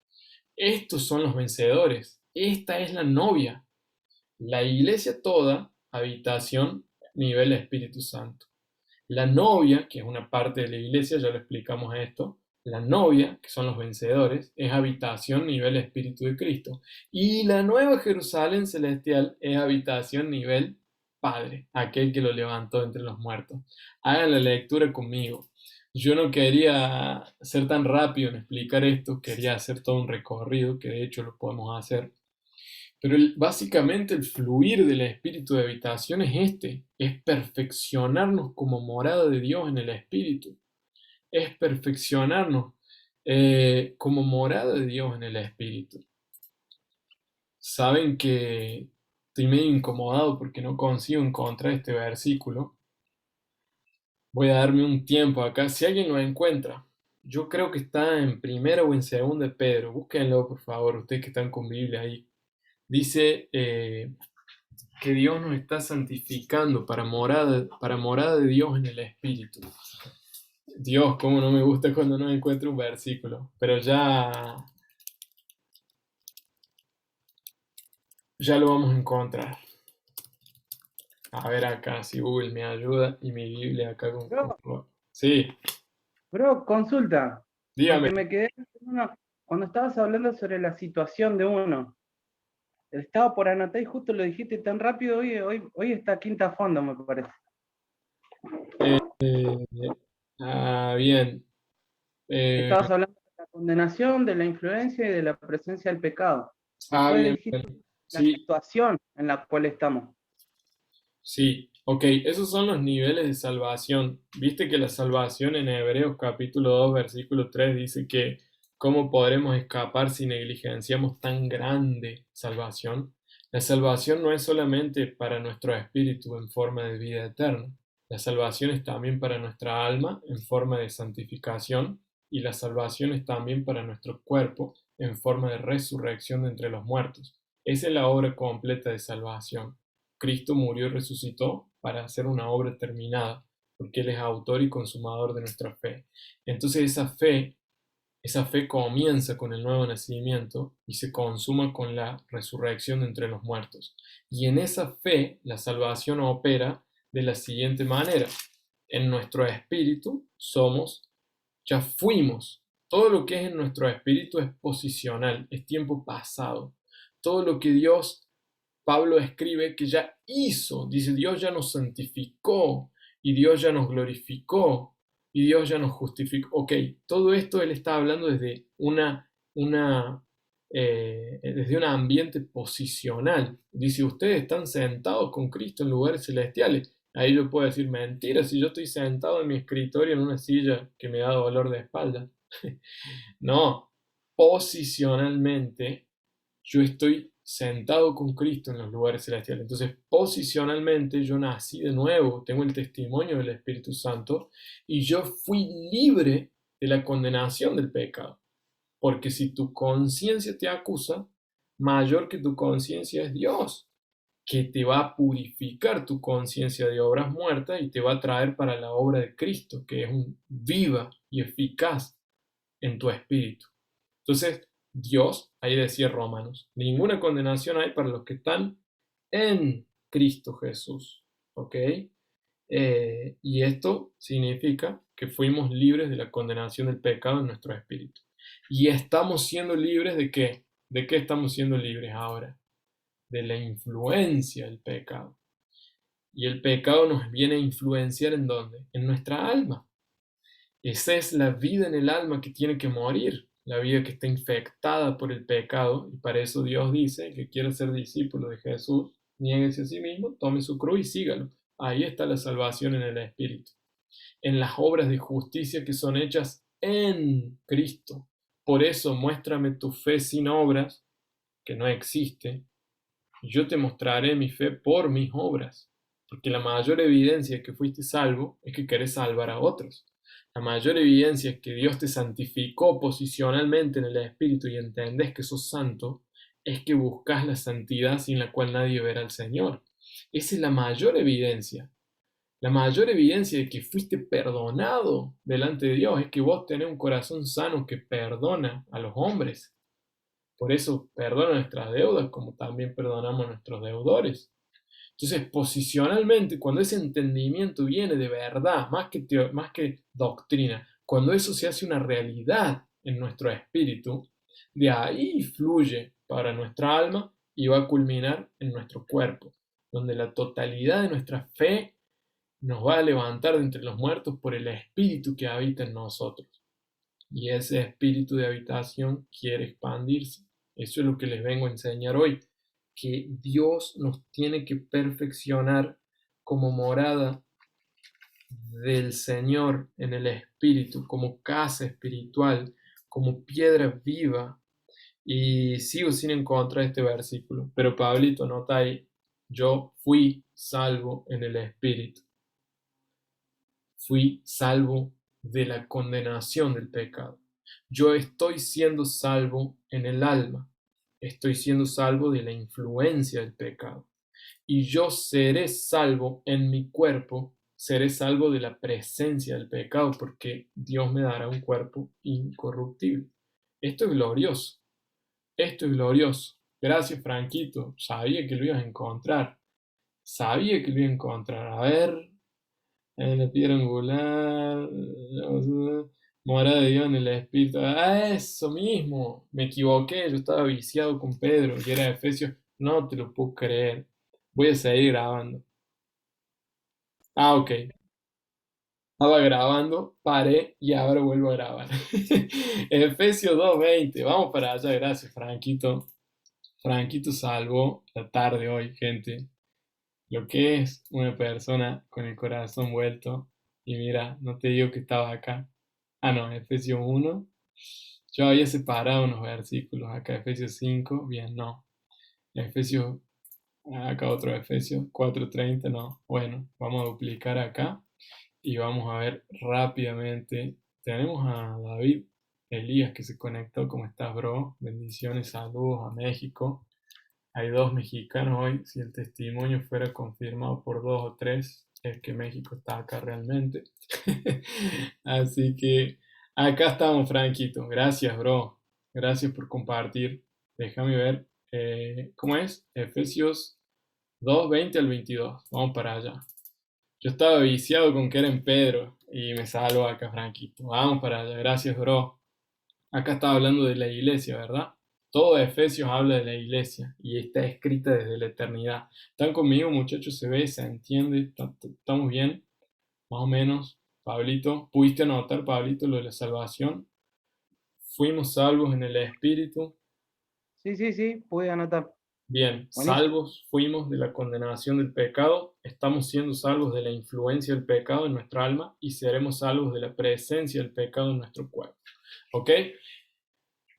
Estos son los vencedores. Esta es la novia. La iglesia toda, habitación, nivel Espíritu Santo. La novia, que es una parte de la iglesia, ya lo explicamos esto. La novia, que son los vencedores, es habitación, nivel Espíritu de Cristo. Y la nueva Jerusalén celestial es habitación, nivel Padre, aquel que lo levantó entre los muertos. Hagan la lectura conmigo. Yo no quería ser tan rápido en explicar esto, quería hacer todo un recorrido, que de hecho lo podemos hacer. Pero básicamente el fluir del espíritu de habitación es es perfeccionarnos como morada de Dios en el espíritu, es perfeccionarnos como morada de Dios en el espíritu. Saben que estoy medio incomodado porque no consigo encontrar este versículo. Voy a darme un tiempo acá. Si alguien lo encuentra, yo creo que está en primera o en segunda de Pedro. Búsquenlo, por favor, ustedes que están con Biblia ahí. Dice que Dios nos está santificando para morada de Dios en el Espíritu. Dios, cómo no me gusta cuando no encuentro un versículo, pero ya lo vamos a encontrar. A ver acá, si Google me ayuda y mi Biblia acá con... Bro, Sí, consulta, dígame. porque me quedé cuando estabas hablando sobre la situación de uno. Estaba por anotar y justo lo dijiste tan rápido, hoy está quinta fondo, me parece. Bien. Estabas hablando de la condenación, de la influencia y de la presencia del pecado. Después Bien. dijiste la Sí, situación en la cual estamos. sí. Ok, esos son los niveles de salvación. Viste que la salvación en Hebreos capítulo 2 versículo 3 dice que ¿cómo podremos escapar si negligenciamos tan grande salvación? La salvación no es solamente para nuestro espíritu en forma de vida eterna. La salvación es también para nuestra alma en forma de santificación y la salvación es también para nuestro cuerpo en forma de resurrección de entre los muertos. Esa es la obra completa de salvación. Cristo murió y resucitó para hacer una obra terminada, porque Él es autor y consumador de nuestra fe. Entonces esa fe comienza con el nuevo nacimiento y se consuma con la resurrección de entre los muertos. Y en esa fe la salvación opera de la siguiente manera. En nuestro espíritu ya fuimos. Todo lo que es en nuestro espíritu es posicional, es tiempo pasado. Todo lo que Pablo escribe que ya hizo, dice Dios ya nos santificó y Dios ya nos glorificó y Dios ya nos justificó. Ok, todo esto él está hablando desde desde un ambiente posicional. Dice, ustedes están sentados con Cristo en lugares celestiales. Ahí yo puedo decir mentira si yo estoy sentado en mi escritorio en una silla que me da dolor de espalda. No, posicionalmente yo estoy sentado con Cristo en los lugares celestiales. Entonces, posicionalmente yo nací de nuevo, tengo el testimonio del Espíritu Santo y yo fui libre de la condenación del pecado. Porque si tu conciencia te acusa, mayor que tu conciencia es Dios. que te va a purificar tu conciencia de obras muertas y te va a traer para la obra de Cristo, que es viva y eficaz en tu espíritu. Entonces, Dios, ahí decía Romanos, ninguna condenación hay para los que están en Cristo Jesús. ¿Ok? Y esto significa que fuimos libres de la condenación del pecado en nuestro espíritu. Y estamos siendo libres ¿de qué? ¿De qué estamos siendo libres ahora? De la influencia del pecado. Y el pecado nos viene a influenciar ¿en dónde? En nuestra alma. Esa es la vida en el alma que tiene que morir, la vida que está infectada por el pecado, y para eso Dios dice que quiere ser discípulo de Jesús, niéguese a sí mismo, tome su cruz y sígalo. Ahí está la salvación en el Espíritu, en las obras de justicia que son hechas en Cristo. Por eso muéstrame tu fe sin obras, que no existe, y yo te mostraré mi fe por mis obras, porque la mayor evidencia de que fuiste salvo es que querés salvar a otros. La mayor evidencia es que Dios te santificó posicionalmente en el Espíritu y entendés que sos santo, es que buscas la santidad sin la cual nadie verá al Señor. Esa es la mayor evidencia. La mayor evidencia de que fuiste perdonado delante de Dios es que vos tenés un corazón sano que perdona a los hombres. Por eso perdona nuestras deudas como también perdonamos a nuestros deudores. Entonces, posicionalmente, cuando ese entendimiento viene de verdad, más que doctrina, cuando eso se hace una realidad en nuestro espíritu, de ahí fluye para nuestra alma y va a culminar en nuestro cuerpo, donde la totalidad de nuestra fe nos va a levantar de entre los muertos por el espíritu que habita en nosotros. Y ese espíritu de habitación quiere expandirse. Eso es lo que les vengo a enseñar hoy, que Dios nos tiene que perfeccionar como morada del Señor en el Espíritu, como casa espiritual, como piedra viva. Y sigo sin encontrar este versículo, pero Pablito nota ahí, yo fui salvo en el Espíritu. Fui salvo de la condenación del pecado. Yo estoy siendo salvo en el alma. Estoy siendo salvo de la influencia del pecado. Y yo seré salvo en mi cuerpo, seré salvo de la presencia del pecado, porque Dios me dará un cuerpo incorruptible. Esto es glorioso. Esto es glorioso. Gracias, Franquito. Sabía que lo ibas a encontrar. Sabía que lo iba a encontrar. A ver. En la piedra angular. Morada de Dios en el Espíritu. Ah, eso mismo. Me equivoqué. Yo estaba viciado con Pedro y era Efesios. No te lo puedo creer. Voy a seguir grabando. Ah, ok. Estaba grabando, paré y ahora vuelvo a grabar. Efesios 2:20. Vamos para allá. Gracias, Franquito. Franquito salvó la tarde hoy, gente. Lo que es una persona con el corazón vuelto. Y mira, no te digo que estaba acá. Ah, no, Efesios 1. Yo había separado unos versículos acá, Efesios 5. Bien, no. Efesios, acá otro Efesios 4:30, no. Bueno, vamos a duplicar acá y vamos a ver rápidamente. Tenemos a David Elías que se conectó. ¿Cómo estás, bro? Bendiciones, saludos a México. Hay 2 mexicanos hoy. Si el testimonio fuera confirmado por 2 o 3, es que México está acá realmente. Así que acá estamos, Franquito. Gracias, bro. Gracias por compartir. Déjame ver. ¿Cómo es? Efesios 2:20 al 22. Vamos para allá. Yo estaba viciado con que era en Pedro y me salvo acá, Franquito. Vamos para allá. Gracias, bro. Acá estaba hablando de la iglesia, ¿verdad? Todo Efesios habla de la iglesia y está escrita desde la eternidad. ¿Están conmigo, muchachos? ¿Se ve? ¿Se entiende? ¿Estamos bien? Más o menos. Pablito, ¿pudiste anotar, Pablito, lo de la salvación? Fuimos salvos en el Espíritu. Sí, pude anotar. Bien, Buenísimo. salvos fuimos de la condenación del pecado, estamos siendo salvos de la influencia del pecado en nuestra alma y seremos salvos de la presencia del pecado en nuestro cuerpo. ¿Ok?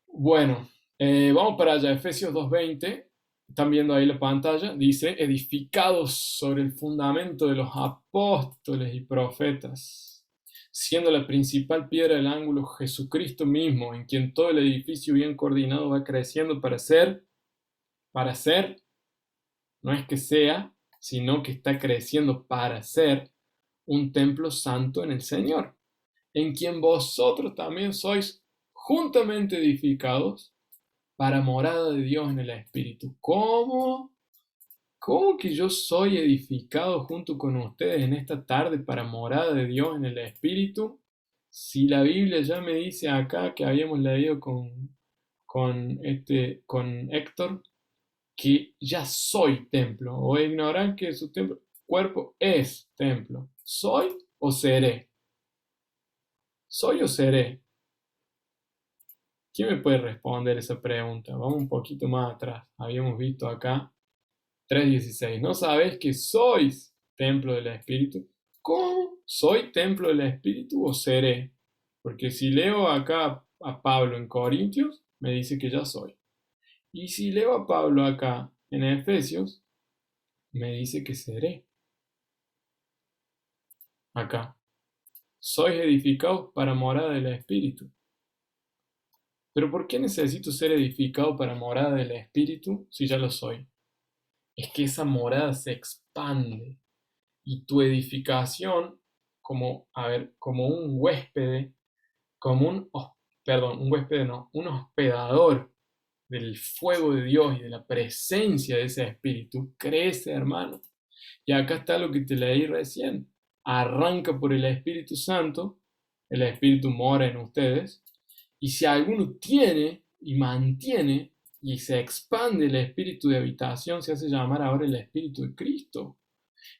Bueno, vamos para allá, Efesios 2:20, están viendo ahí la pantalla, dice, edificados sobre el fundamento de los apóstoles y profetas, siendo la principal piedra del ángulo Jesucristo mismo, en quien todo el edificio bien coordinado va creciendo para ser No es que sea, sino que está creciendo para ser un templo santo en el Señor, en quien vosotros también sois juntamente edificados para morada de Dios en el Espíritu. ¿Cómo? ¿Cómo que yo soy edificado junto con ustedes en esta tarde para morada de Dios en el Espíritu? Si la Biblia ya me dice acá que habíamos leído con Héctor, que ya soy templo, o ignorar que su cuerpo es templo. ¿Soy o seré? ¿Soy o seré? ¿Quién me puede responder esa pregunta? Vamos un poquito más atrás. Habíamos visto acá 3:16. ¿No sabéis que sois templo del Espíritu? ¿Cómo? ¿Soy templo del Espíritu o seré? Porque si leo acá a Pablo en Corintios, me dice que ya soy. Y si leo a Pablo acá en Efesios, me dice que seré. Acá. Sois edificados para morada del Espíritu. Pero ¿por qué necesito ser edificado para morada del Espíritu si ya lo soy? Es que esa morada se expande y tu edificación como, a ver, como un huésped, como un huésped no, un hospedador del fuego de Dios y de la presencia de ese Espíritu, crece, hermano. Y acá está lo que te leí recién. Arranca por el Espíritu Santo, el Espíritu mora en ustedes, y si alguno tiene y mantiene y se expande el Espíritu de habitación, se hace llamar ahora el Espíritu de Cristo.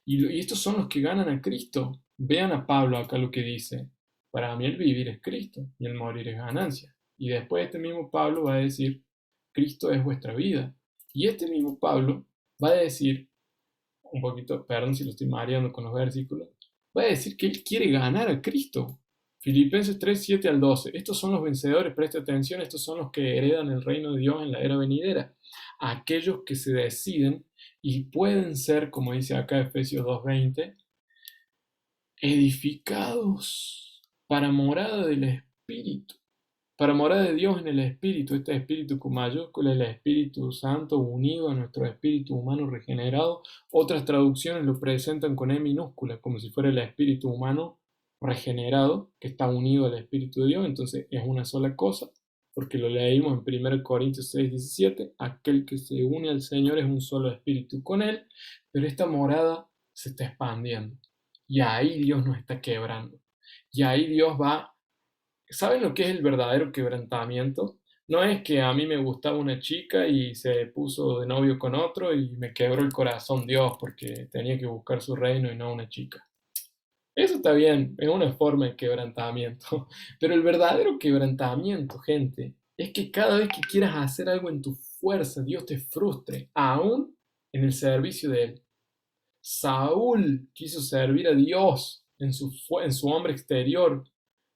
Y estos son los que ganan a Cristo. Vean a Pablo acá lo que dice. Para mí el vivir es Cristo y el morir es ganancia. Y después este mismo Pablo va a decir, Cristo es vuestra vida. Y este mismo Pablo va a decir, un poquito, perdón si lo estoy mareando con los versículos, va a decir que él quiere ganar a Cristo. Filipenses 3:7 al 12. Estos son los vencedores, presta atención, estos son los que heredan el reino de Dios en la era venidera. Aquellos que se deciden y pueden ser, como dice acá Efesios 2:20, edificados para morada del Espíritu, para morada de Dios en el Espíritu, este Espíritu con mayúscula, el Espíritu Santo unido a nuestro espíritu humano regenerado. Otras traducciones lo presentan con E minúscula, como si fuera el espíritu humano regenerado, que está unido al Espíritu de Dios, entonces es una sola cosa, porque lo leímos en 1 Corintios 6:17, aquel que se une al Señor es un solo espíritu con Él, pero esta morada se está expandiendo, y ahí Dios nos está quebrando, y ahí Dios va. ¿Saben lo que es el verdadero quebrantamiento? No es que a mí me gustaba una chica y se puso de novio con otro y me quebró el corazón Dios porque tenía que buscar su reino y no una chica. Eso está bien, es una forma de quebrantamiento. Pero el verdadero quebrantamiento, gente, es que cada vez que quieras hacer algo en tu fuerza, Dios te frustre, aún en el servicio de Él. Saúl quiso servir a Dios en su hombre exterior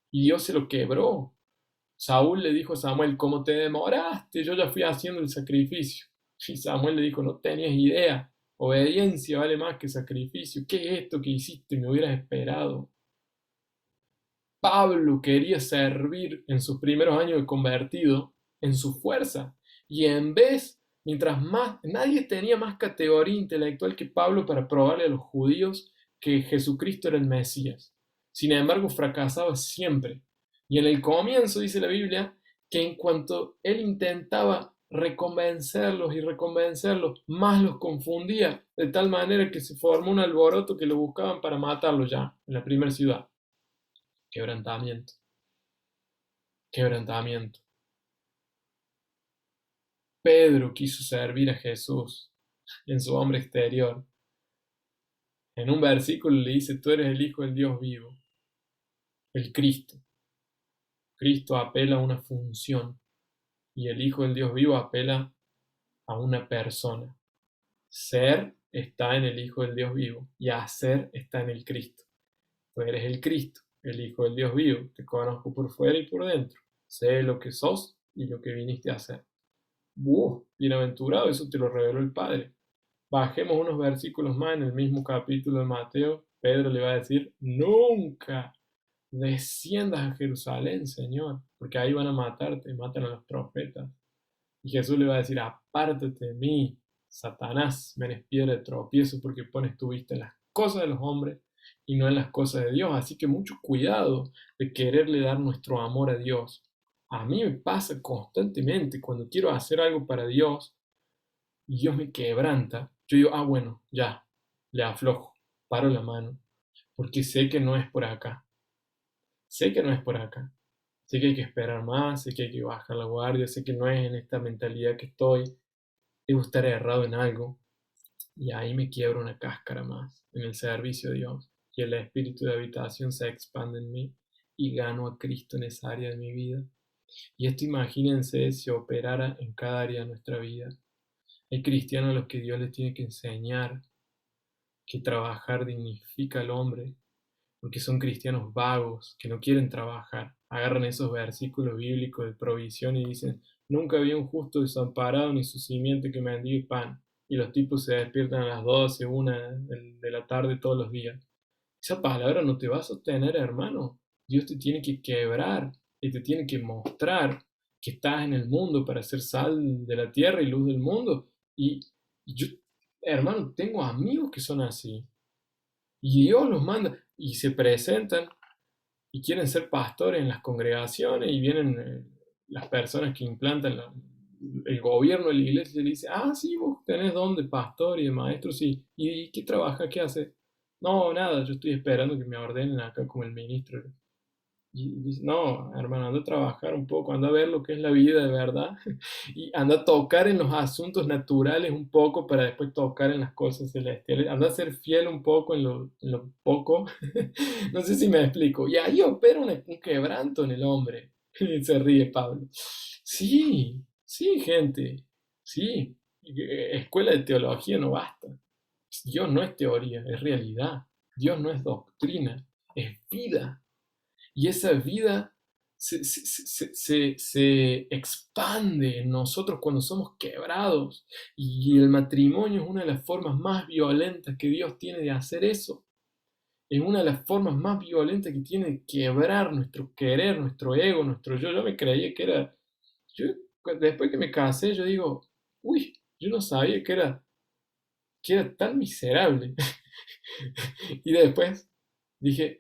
y Dios se lo quebró. Saúl le dijo a Samuel, ¿cómo te demoraste? Yo ya fui haciendo el sacrificio. Y Samuel le dijo, no tenías idea. Obediencia vale más que sacrificio. ¿Qué es esto que hiciste? Me hubieras esperado. Pablo quería servir en sus primeros años de convertido en su fuerza. Y en vez, mientras más, nadie tenía más categoría intelectual que Pablo para probarle a los judíos que Jesucristo era el Mesías. Sin embargo, fracasaba siempre. Y en el comienzo dice la Biblia que en cuanto él intentaba reconvencerlos y reconvencerlos, más los confundía, de tal manera que se formó un alboroto que lo buscaban para matarlo ya, en la primera ciudad. Quebrantamiento. Quebrantamiento. Pedro quiso servir a Jesús en su hombre exterior. En un versículo le dice, tú eres el Hijo del Dios vivo, el Cristo. Cristo apela a una función y el Hijo del Dios vivo apela a una persona. Ser está en el Hijo del Dios vivo y hacer está en el Cristo. Tú eres el Cristo, el Hijo del Dios vivo. Te conozco por fuera y por dentro. Sé lo que sos y lo que viniste a hacer. Bienaventurado, eso te lo reveló el Padre. Bajemos unos versículos más en el mismo capítulo de Mateo. Pedro le va a decir, nunca desciendas a Jerusalén, Señor, porque ahí van a matarte, matan a los profetas. Y Jesús le va a decir, apártate de mí, Satanás, me eres piedra de tropiezo porque pones tu vista en las cosas de los hombres y no en las cosas de Dios. Así que mucho cuidado de quererle dar nuestro amor a Dios. A mí me pasa constantemente cuando quiero hacer algo para Dios y Dios me quebranta. Yo digo, bueno, ya, le aflojo, paro la mano, porque sé que no es por acá. Sé que no es por acá. Sé que hay que esperar más, sé que hay que bajar la guardia, sé que no es en esta mentalidad que estoy. Debo estar errado en algo. Y ahí me quiebro una cáscara más en el servicio a Dios. Y el espíritu de habitación se expande en mí y gano a Cristo en esa área de mi vida. Y esto imagínense si operara en cada área de nuestra vida. Hay cristianos a los que Dios les tiene que enseñar que trabajar dignifica al hombre, porque son cristianos vagos que no quieren trabajar. Agarran esos versículos bíblicos de provisión y dicen, nunca vi un justo desamparado ni su simiente que mendigue pan. Y los tipos se despiertan a las 12, 1 de la tarde todos los días. Esa palabra no te va a sostener, hermano. Dios te tiene que quebrar y te tiene que mostrar que estás en el mundo para ser sal de la tierra y luz del mundo. Y yo, hermano, tengo amigos que son así. Y Dios los manda y se presentan y quieren ser pastores en las congregaciones y vienen las personas que implantan el gobierno de la iglesia y le dicen, sí, vos tenés don de pastor y de maestro, sí. ¿Y qué trabaja? ¿Qué hace? No, nada, yo estoy esperando que me ordenen acá como el ministro. Y dice, no, hermano, anda a trabajar un poco, anda a ver lo que es la vida de verdad y anda a tocar en los asuntos naturales un poco para después tocar en las cosas celestiales, anda a ser fiel un poco en lo poco, no sé si me explico, y ahí opera un quebranto en el hombre. Se ríe Pablo. Sí, sí, gente, sí, escuela de teología no basta. Dios no es teoría, es realidad. Dios no es doctrina, es vida. Y esa vida se expande en nosotros cuando somos quebrados. Y el matrimonio es una de las formas más violentas que Dios tiene de hacer eso. Es una de las formas más violentas que tiene de quebrar nuestro querer, nuestro ego, nuestro yo. Yo me creía que era... Yo, después que me casé, yo digo, uy, yo no sabía que era tan miserable. Y después dije,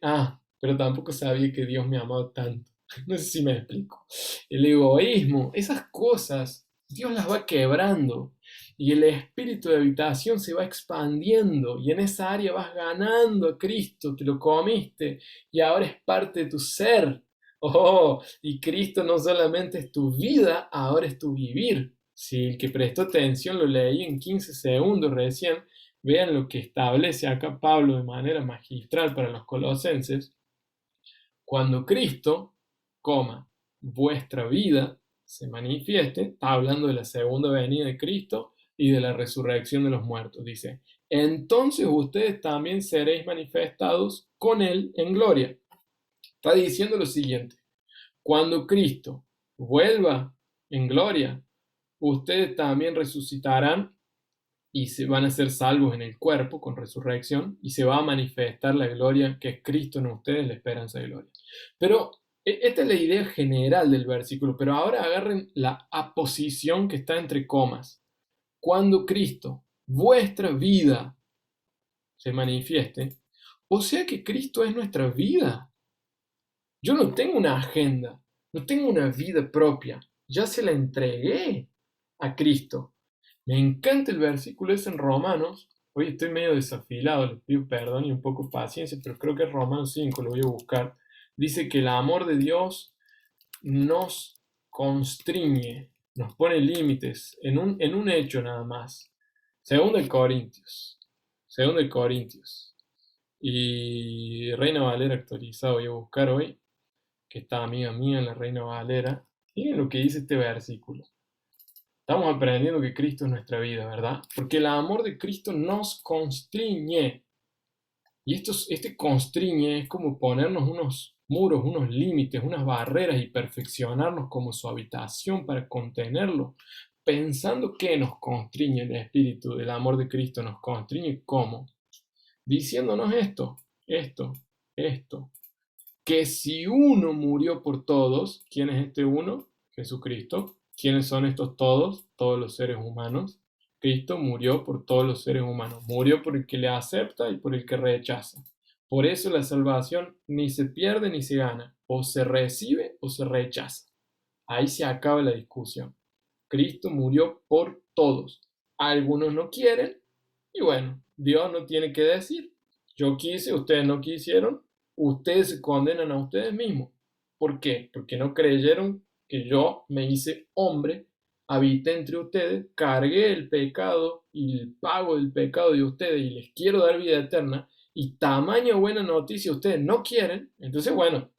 pero tampoco sabía que Dios me amaba tanto. No sé si me explico. El egoísmo, esas cosas, Dios las va quebrando y el espíritu de habitación se va expandiendo y en esa área vas ganando a Cristo, te lo comiste y ahora es parte de tu ser. Oh, y Cristo no solamente es tu vida, ahora es tu vivir. Si el que prestó atención lo leí en 15 segundos recién, vean lo que establece acá Pablo de manera magistral para los colosenses. Cuando Cristo, vuestra vida se manifieste, está hablando de la segunda venida de Cristo y de la resurrección de los muertos. Dice, entonces ustedes también seréis manifestados con Él en gloria. Está diciendo lo siguiente, cuando Cristo vuelva en gloria, ustedes también resucitarán y se van a ser salvos en el cuerpo con resurrección y se va a manifestar la gloria que es Cristo en ustedes, la esperanza de gloria. Pero esta es la idea general del versículo, pero ahora agarren la aposición que está entre comas. Cuando Cristo, vuestra vida, se manifieste, o sea que Cristo es nuestra vida. Yo no tengo una agenda, no tengo una vida propia, ya se la entregué a Cristo. Me encanta el versículo ese en Romanos. Hoy estoy medio desafilado, les pido perdón y un poco paciencia, pero creo que es Romanos 5, lo voy a buscar. Dice que el amor de Dios nos constriñe, nos pone límites en un hecho nada más. Segundo de Corintios. Segundo de Corintios. Y Reina Valera actualizada voy a buscar hoy, que está amiga mía en la Reina Valera. Miren lo que dice este versículo. Estamos aprendiendo que Cristo es nuestra vida, ¿verdad? Porque el amor de Cristo nos constriñe. Y este constriñe es como ponernos unos muros, unos límites, unas barreras y perfeccionarnos como su habitación para contenerlo. Pensando que nos constriñe el Espíritu del amor de Cristo, nos constriñe ¿cómo? Diciéndonos esto. Que si uno murió por todos, ¿quién es este uno? Jesucristo. ¿Quiénes son estos todos? Todos los seres humanos. Cristo murió por todos los seres humanos. Murió por el que le acepta y por el que rechaza. Por eso la salvación ni se pierde ni se gana. O se recibe o se rechaza. Ahí se acaba la discusión. Cristo murió por todos. Algunos no quieren y bueno, Dios no tiene que decir. Yo quise, ustedes no quisieron, ustedes se condenan a ustedes mismos. ¿Por qué? Porque no creyeron que yo me hice hombre, habité entre ustedes, cargué el pecado y el pago del pecado de ustedes y les quiero dar vida eterna y tamaño buena noticia ustedes no quieren. Entonces, bueno,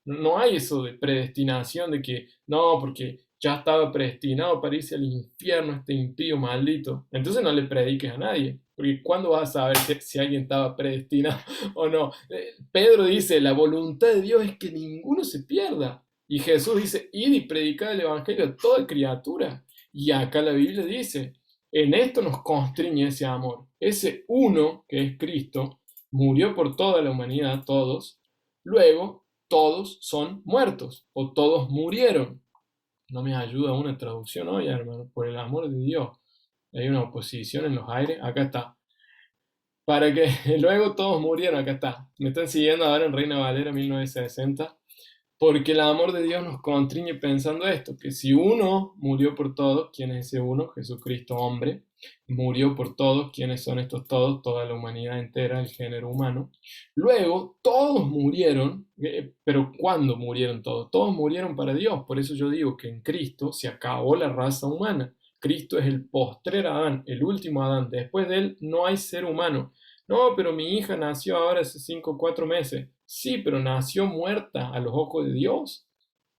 no hay eso de predestinación, de que no, porque ya estaba predestinado para irse al infierno este impío maldito. Entonces no le prediques a nadie, porque ¿cuándo vas a saber si alguien estaba predestinado o no? Pedro dice, la voluntad de Dios es que ninguno se pierda. Y Jesús dice, id y predicad el evangelio a toda criatura. Y acá la Biblia dice, en esto nos constriñe ese amor. Ese uno, que es Cristo, murió por toda la humanidad, todos. Luego, todos son muertos o todos murieron. No me ayuda una traducción hoy, hermano, por el amor de Dios. Hay una oposición en los aires, acá está. Para que luego todos murieron, acá está. Me están siguiendo ahora en Reina Valera 1960. Porque el amor de Dios nos constriñe pensando esto, que si uno murió por todos, ¿quién es ese uno? Jesucristo hombre, murió por todos, ¿quiénes son estos todos? Toda la humanidad entera, el género humano. Luego, todos murieron, pero ¿cuándo murieron todos? Todos murieron para Dios, por eso yo digo que en Cristo se acabó la raza humana. Cristo es el postrer Adán, el último Adán, después de él no hay ser humano. No, pero mi hija nació ahora hace 5 o 4 meses. Sí, pero nació muerta a los ojos de Dios.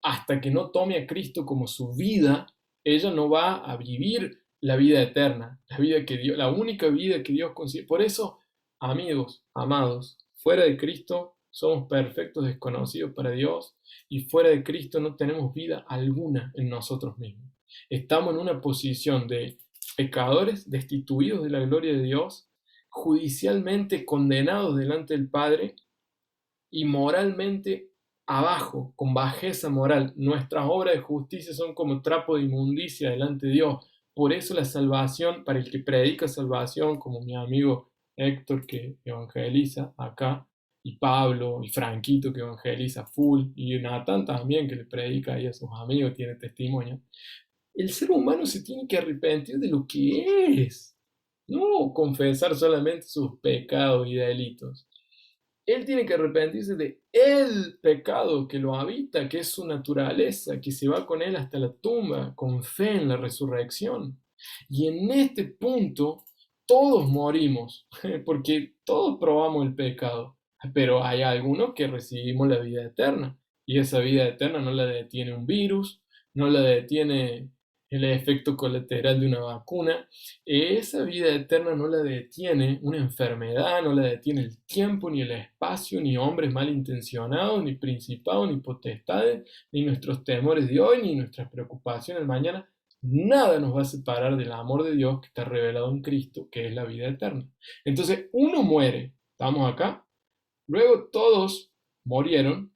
Hasta que no tome a Cristo como su vida, ella no va a vivir la vida eterna, la vida que Dios, la única vida que Dios consigue. Por eso, amigos, amados, fuera de Cristo somos perfectos desconocidos para Dios y fuera de Cristo no tenemos vida alguna en nosotros mismos. Estamos en una posición de pecadores destituidos de la gloria de Dios, judicialmente condenados delante del Padre y moralmente abajo, con bajeza moral. Nuestras obras de justicia son como trapo de inmundicia delante de Dios. Por eso la salvación, para el que predica salvación, como mi amigo Héctor que evangeliza acá, y Pablo, y Franquito que evangeliza full, y Natán también que le predica ahí a sus amigos, tiene testimonio. El ser humano se tiene que arrepentir de lo que es, no confesar solamente sus pecados y delitos. Él tiene que arrepentirse de el pecado que lo habita, que es su naturaleza, que se va con él hasta la tumba, con fe en la resurrección. Y en este punto todos morimos, porque todos probamos el pecado, pero hay algunos que recibimos la vida eterna. Y esa vida eterna no la detiene un virus, no la detiene el efecto colateral de una vacuna. Esa vida eterna no la detiene una enfermedad, no la detiene el tiempo, ni el espacio, ni hombres malintencionados, ni principados, ni potestades, ni nuestros temores de hoy, ni nuestras preocupaciones del mañana. Nada nos va a separar del amor de Dios que está revelado en Cristo, que es la vida eterna. Entonces, uno muere, estamos acá, luego todos murieron,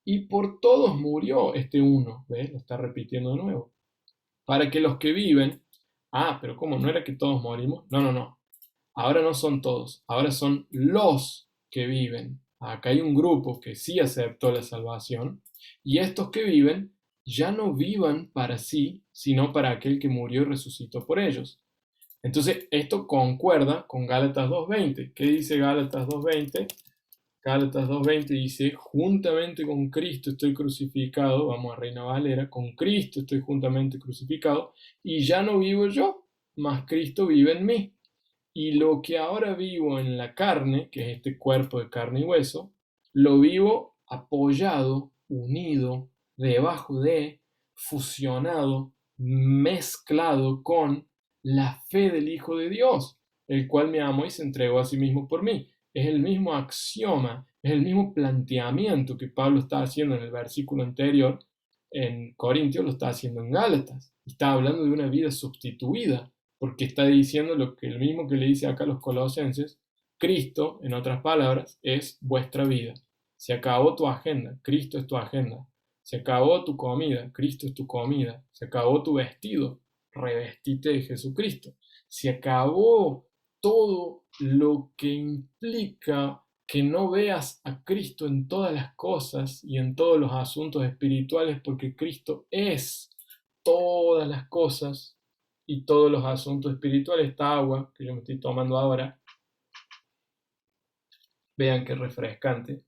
y por todos murió este uno, ¿ves? Lo está repitiendo de nuevo. Para que los que viven, pero ¿cómo? ¿No era que todos morimos? No, no, no. Ahora no son todos, ahora son los que viven. Acá hay un grupo que sí aceptó la salvación y estos que viven ya no vivan para sí, sino para aquel que murió y resucitó por ellos. Entonces, esto concuerda con Gálatas 2:20. ¿Qué dice Gálatas 2:20? Gálatas 2:20 dice, juntamente con Cristo estoy crucificado, vamos a Reina Valera, con Cristo estoy juntamente crucificado, y ya no vivo yo, mas Cristo vive en mí. Y lo que ahora vivo en la carne, que es este cuerpo de carne y hueso, lo vivo apoyado, unido, debajo de, fusionado, mezclado con la fe del Hijo de Dios, el cual me amó y se entregó a sí mismo por mí. Es el mismo axioma, es el mismo planteamiento que Pablo está haciendo en el versículo anterior, en Corintios lo está haciendo en Gálatas. Está hablando de una vida sustituida, porque está diciendo lo que el mismo que le dice acá a los colosenses, Cristo, en otras palabras, es vuestra vida. Se acabó tu agenda, Cristo es tu agenda. Se acabó tu comida, Cristo es tu comida. Se acabó tu vestido, revestite de Jesucristo. Se acabó todo lo que implica que no veas a Cristo en todas las cosas y en todos los asuntos espirituales, porque Cristo es todas las cosas y todos los asuntos espirituales. Esta agua que yo me estoy tomando ahora, vean qué refrescante.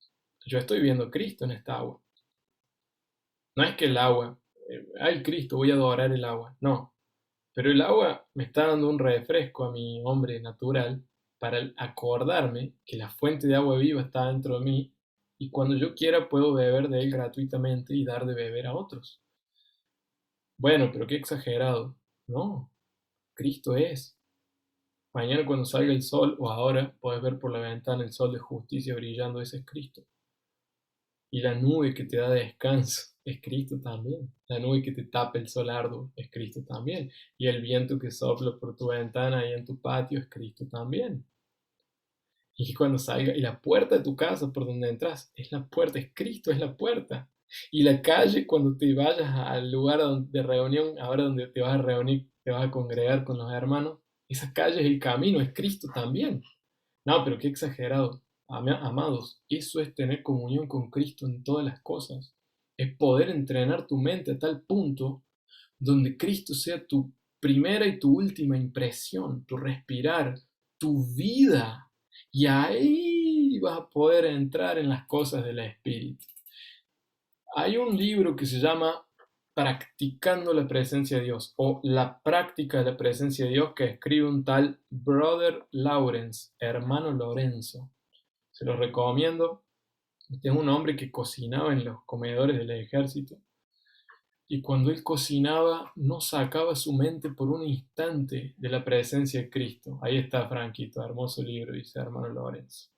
Yo estoy viendo a Cristo en esta agua. No es que el agua, ay Cristo, voy a adorar el agua. No, pero el agua me está dando un refresco a mi hombre natural para acordarme que la fuente de agua viva está dentro de mí y cuando yo quiera puedo beber de él gratuitamente y dar de beber a otros. Bueno, pero qué exagerado. No, Cristo es. Mañana cuando salga el sol o ahora podés ver por la ventana el sol de justicia brillando, ese es Cristo. Y la nube que te da descanso es Cristo también. La nube que te tapa el sol arduo es Cristo también. Y el viento que sopla por tu ventana y en tu patio es Cristo también. Y cuando salga, y la puerta de tu casa por donde entras, es la puerta, es Cristo, es la puerta. Y la calle cuando te vayas al lugar de reunión, ahora donde te vas a reunir, te vas a congregar con los hermanos, esa calle es el camino, es Cristo también. No, pero qué exagerado. Amados, eso es tener comunión con Cristo en todas las cosas. Es poder entrenar tu mente a tal punto donde Cristo sea tu primera y tu última impresión, tu respirar, tu vida. Y ahí vas a poder entrar en las cosas del Espíritu. Hay un libro que se llama Practicando la presencia de Dios o La práctica de la presencia de Dios que escribe un tal Brother Lawrence, hermano Lorenzo. Se lo recomiendo. Este es un hombre que cocinaba en los comedores del ejército y cuando él cocinaba no sacaba su mente por un instante de la presencia de Cristo. Ahí está, Franquito, hermoso libro, dice hermano Lorenzo.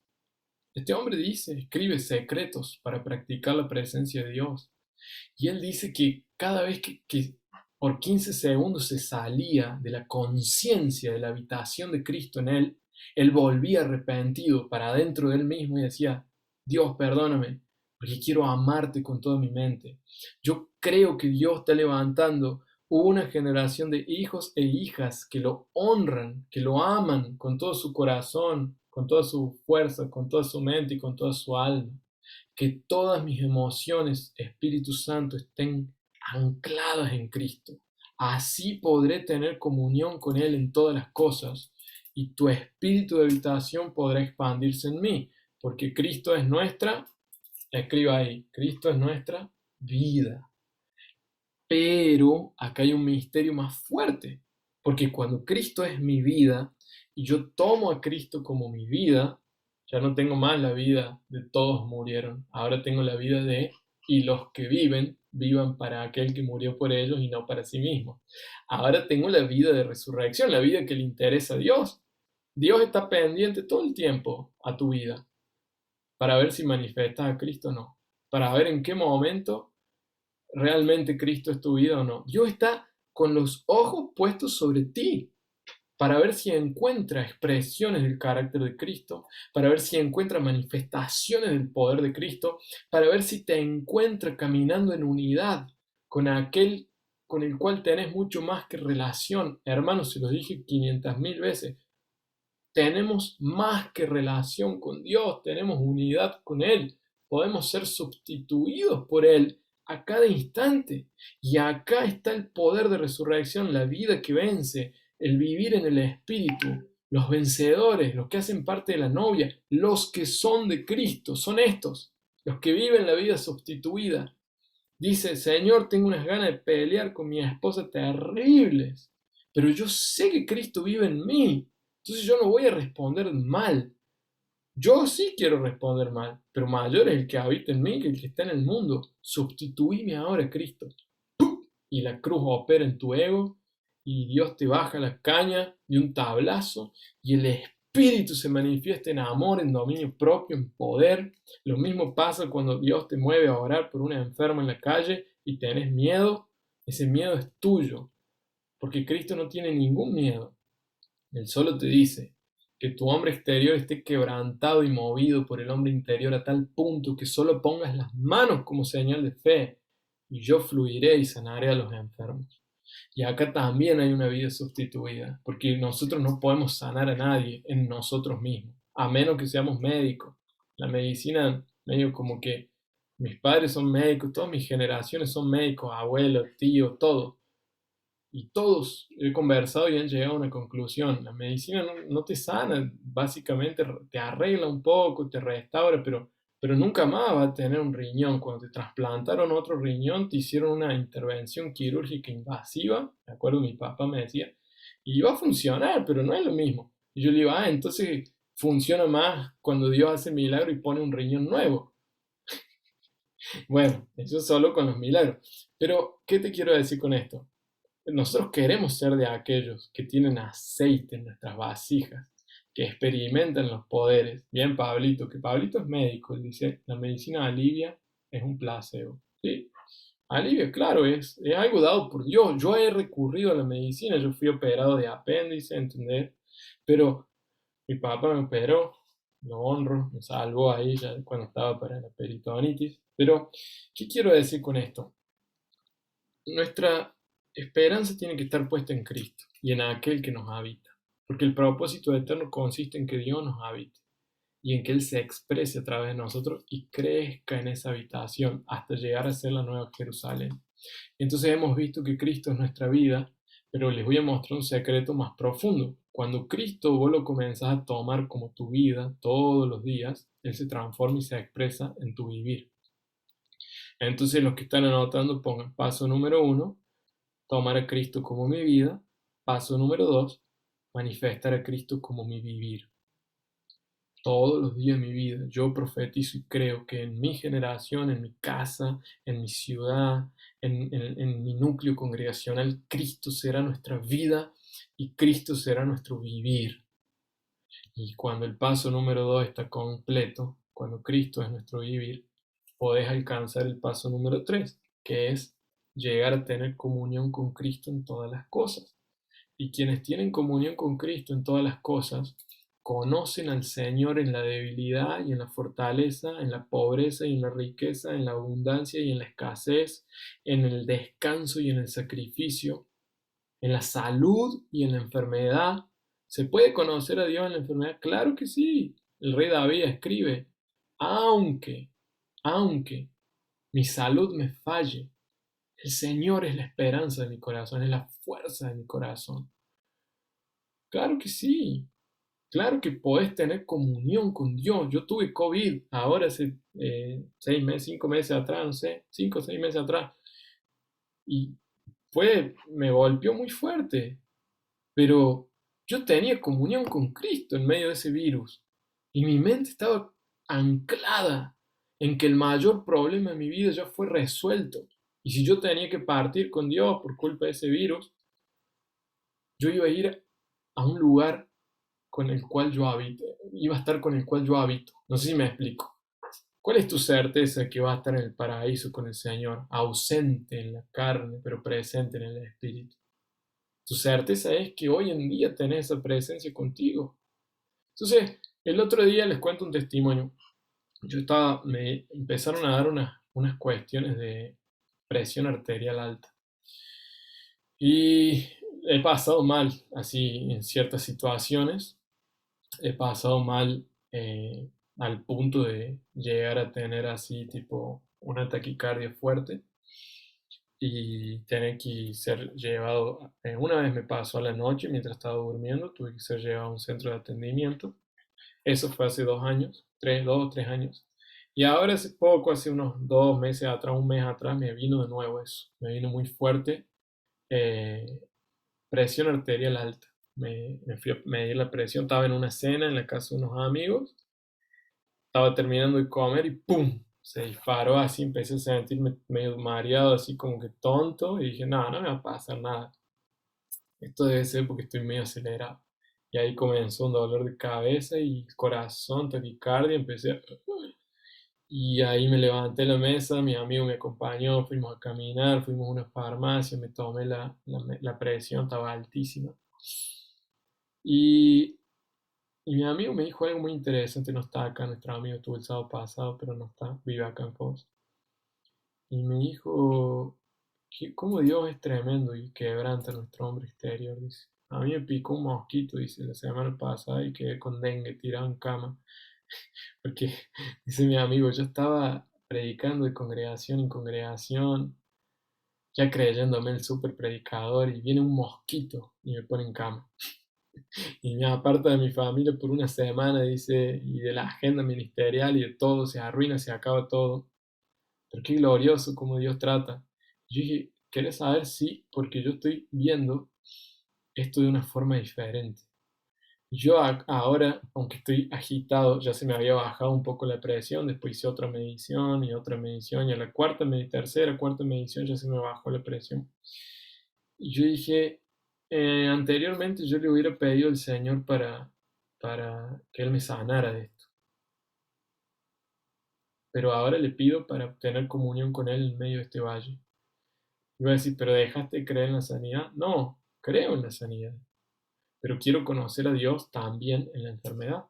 Este hombre escribe secretos para practicar la presencia de Dios. Y él dice que cada vez que por 15 segundos se salía de la conciencia de la habitación de Cristo en él volvía arrepentido para adentro de él mismo y decía, Dios, perdóname, porque quiero amarte con toda mi mente. Yo creo que Dios está levantando una generación de hijos e hijas que lo honran, que lo aman con todo su corazón, con toda su fuerza, con toda su mente y con toda su alma. Que todas mis emociones, Espíritu Santo, estén ancladas en Cristo. Así podré tener comunión con Él en todas las cosas y tu espíritu de habitación podrá expandirse en mí, porque Cristo es nuestra, escriba ahí, Cristo es nuestra vida. Pero acá hay un misterio más fuerte, porque cuando Cristo es mi vida y yo tomo a Cristo como mi vida, ya no tengo más la vida de todos murieron, ahora tengo la vida de y los que vivan para aquel que murió por ellos y no para sí mismos. Ahora tengo la vida de resurrección, la vida que le interesa a Dios. Dios está pendiente todo el tiempo a tu vida para ver si manifestas a Cristo o no, para ver en qué momento realmente Cristo es tu vida o no. Dios está con los ojos puestos sobre ti para ver si encuentra expresiones del carácter de Cristo, para ver si encuentra manifestaciones del poder de Cristo, para ver si te encuentra caminando en unidad con aquel con el cual tenés mucho más que relación. Hermanos, se los dije 500.000 veces. Tenemos más que relación con Dios, tenemos unidad con Él, podemos ser sustituidos por Él a cada instante. Y acá está el poder de resurrección, la vida que vence, el vivir en el Espíritu. Los vencedores, los que hacen parte de la novia, los que son de Cristo, son estos, los que viven la vida sustituida. Dice, Señor, tengo unas ganas de pelear con mi esposa terribles, pero yo sé que Cristo vive en mí, entonces yo no voy a responder mal. Yo sí quiero responder mal, pero mayor es el que habita en mí que el que está en el mundo. Sustituíme ahora a Cristo. ¡Pum! Y la cruz opera en tu ego y Dios te baja la caña de un tablazo y el Espíritu se manifiesta en amor, en dominio propio, en poder. Lo mismo pasa cuando Dios te mueve a orar por un enfermo en la calle y tenés miedo. Ese miedo es tuyo, porque Cristo no tiene ningún miedo. Él solo te dice que tu hombre exterior esté quebrantado y movido por el hombre interior a tal punto que solo pongas las manos como señal de fe y yo fluiré y sanaré a los enfermos. Y acá también hay una vida sustituida, porque nosotros no podemos sanar a nadie en nosotros mismos, a menos que seamos médicos. La medicina, medio como que mis padres son médicos, todas mis generaciones son médicos, abuelos, tíos, todos. Y todos he conversado y han llegado a una conclusión. La medicina no te sana, básicamente te arregla un poco, te restaura, pero nunca más va a tener un riñón. Cuando te trasplantaron otro riñón, te hicieron una intervención quirúrgica invasiva, de acuerdo, mi papá me decía, y va a funcionar, pero no es lo mismo. Y yo le digo, entonces funciona más cuando Dios hace milagro y pone un riñón nuevo. Bueno, eso solo con los milagros. Pero, ¿qué te quiero decir con esto? Nosotros queremos ser de aquellos que tienen aceite en nuestras vasijas, que experimentan los poderes. Bien, Pablito, que Pablito es médico, él dice, la medicina alivia, es un placebo. ¿Sí? Alivia, claro, es algo dado por Dios. Yo he recurrido a la medicina, yo fui operado de apéndice, ¿entendés? Pero mi papá me operó, lo honro, me salvó ahí ya cuando estaba para la peritonitis. Pero, ¿qué quiero decir con esto? Nuestra esperanza tiene que estar puesta en Cristo y en aquel que nos habita, porque el propósito eterno consiste en que Dios nos habite y en que Él se exprese a través de nosotros y crezca en esa habitación hasta llegar a ser la nueva Jerusalén. Entonces hemos visto que Cristo es nuestra vida, pero les voy a mostrar un secreto más profundo. Cuando Cristo vos lo comenzás a tomar como tu vida todos los días, Él se transforma y se expresa en tu vivir. Entonces los que están anotando pongan paso número 1, tomar a Cristo como mi vida. Paso número 2, manifestar a Cristo como mi vivir. Todos los días de mi vida yo profetizo y creo que en mi generación, en mi casa, en mi ciudad, en mi núcleo congregacional, Cristo será nuestra vida y Cristo será nuestro vivir. Y cuando el paso número 2 está completo, cuando Cristo es nuestro vivir, podés alcanzar el paso número 3, que es llegar a tener comunión con Cristo en todas las cosas. Y quienes tienen comunión con Cristo en todas las cosas, conocen al Señor en la debilidad y en la fortaleza, en la pobreza y en la riqueza, en la abundancia y en la escasez, en el descanso y en el sacrificio, en la salud y en la enfermedad. ¿Se puede conocer a Dios en la enfermedad? Claro que sí. El rey David escribe, aunque mi salud me falle, el Señor es la esperanza de mi corazón, es la fuerza de mi corazón. Claro que sí. Claro que podés tener comunión con Dios. Yo tuve COVID ahora hace 6 meses, 5 meses atrás, no sé, 5 o 6 meses atrás. Y me golpeó muy fuerte. Pero yo tenía comunión con Cristo en medio de ese virus. Y mi mente estaba anclada en que el mayor problema de mi vida ya fue resuelto. Y si yo tenía que partir con Dios por culpa de ese virus, yo iba a ir a un lugar con el cual yo habito, iba a estar con el cual yo habito. No sé si me explico. ¿Cuál es tu certeza que vas a estar en el paraíso con el Señor, ausente en la carne, pero presente en el Espíritu? Tu certeza es que hoy en día tenés esa presencia contigo. Entonces, el otro día les cuento un testimonio. Me empezaron a dar unas cuestiones de presión arterial alta. Y he pasado mal, así, en ciertas situaciones. He pasado mal al punto de llegar a tener así, tipo, una taquicardia fuerte y tener que ser llevado. Una vez me pasó a la noche mientras estaba durmiendo, tuve que ser llevado a un centro de atendimiento. Eso fue hace 2 años, 2 o 3 años. Y ahora hace poco, hace unos 2 meses atrás, un mes atrás, me vino de nuevo eso. Me vino muy fuerte. eh, Presión arterial alta. Me fui a medir la presión. Estaba en una cena en la casa de unos amigos. Estaba terminando de comer y ¡pum! Se disparó así. Empecé a sentirme medio mareado, así como que tonto. Y dije, no, no me va a pasar nada. Esto debe ser porque estoy medio acelerado. Y ahí comenzó un dolor de cabeza y corazón, taquicardia. Y ahí me levanté de la mesa, mi amigo me acompañó, fuimos a caminar, fuimos a una farmacia, me tomé la presión, estaba altísima. Y, y mi amigo me dijo algo muy interesante, no está acá, nuestro amigo estuvo el sábado pasado, pero no está, vive acá en Foz. Y me dijo, cómo Dios es tremendo y quebranta nuestro hombre exterior, dice. A mí me picó un mosquito, dice, la semana pasada y quedé con dengue tirado en cama. Porque, dice mi amigo, yo estaba predicando de congregación en congregación, ya creyéndome el super predicador, y viene un mosquito y me pone en cama. Y me aparta de mi familia por una semana, dice, y de la agenda ministerial y de todo, se arruina, se acaba todo. Pero qué glorioso como Dios trata. Yo dije, ¿querés saber? Sí, porque yo estoy viendo esto de una forma diferente. Yo ahora, aunque estoy agitado, ya se me había bajado un poco la presión, después hice otra medición y otra medición, y a la tercera, cuarta medición ya se me bajó la presión. Y yo dije, anteriormente yo le hubiera pedido al Señor para que Él me sanara de esto, pero ahora le pido para obtener comunión con Él en medio de este valle. Y voy a decir, ¿pero dejaste de creer en la sanidad? No, creo en la sanidad, pero quiero conocer a Dios también en la enfermedad.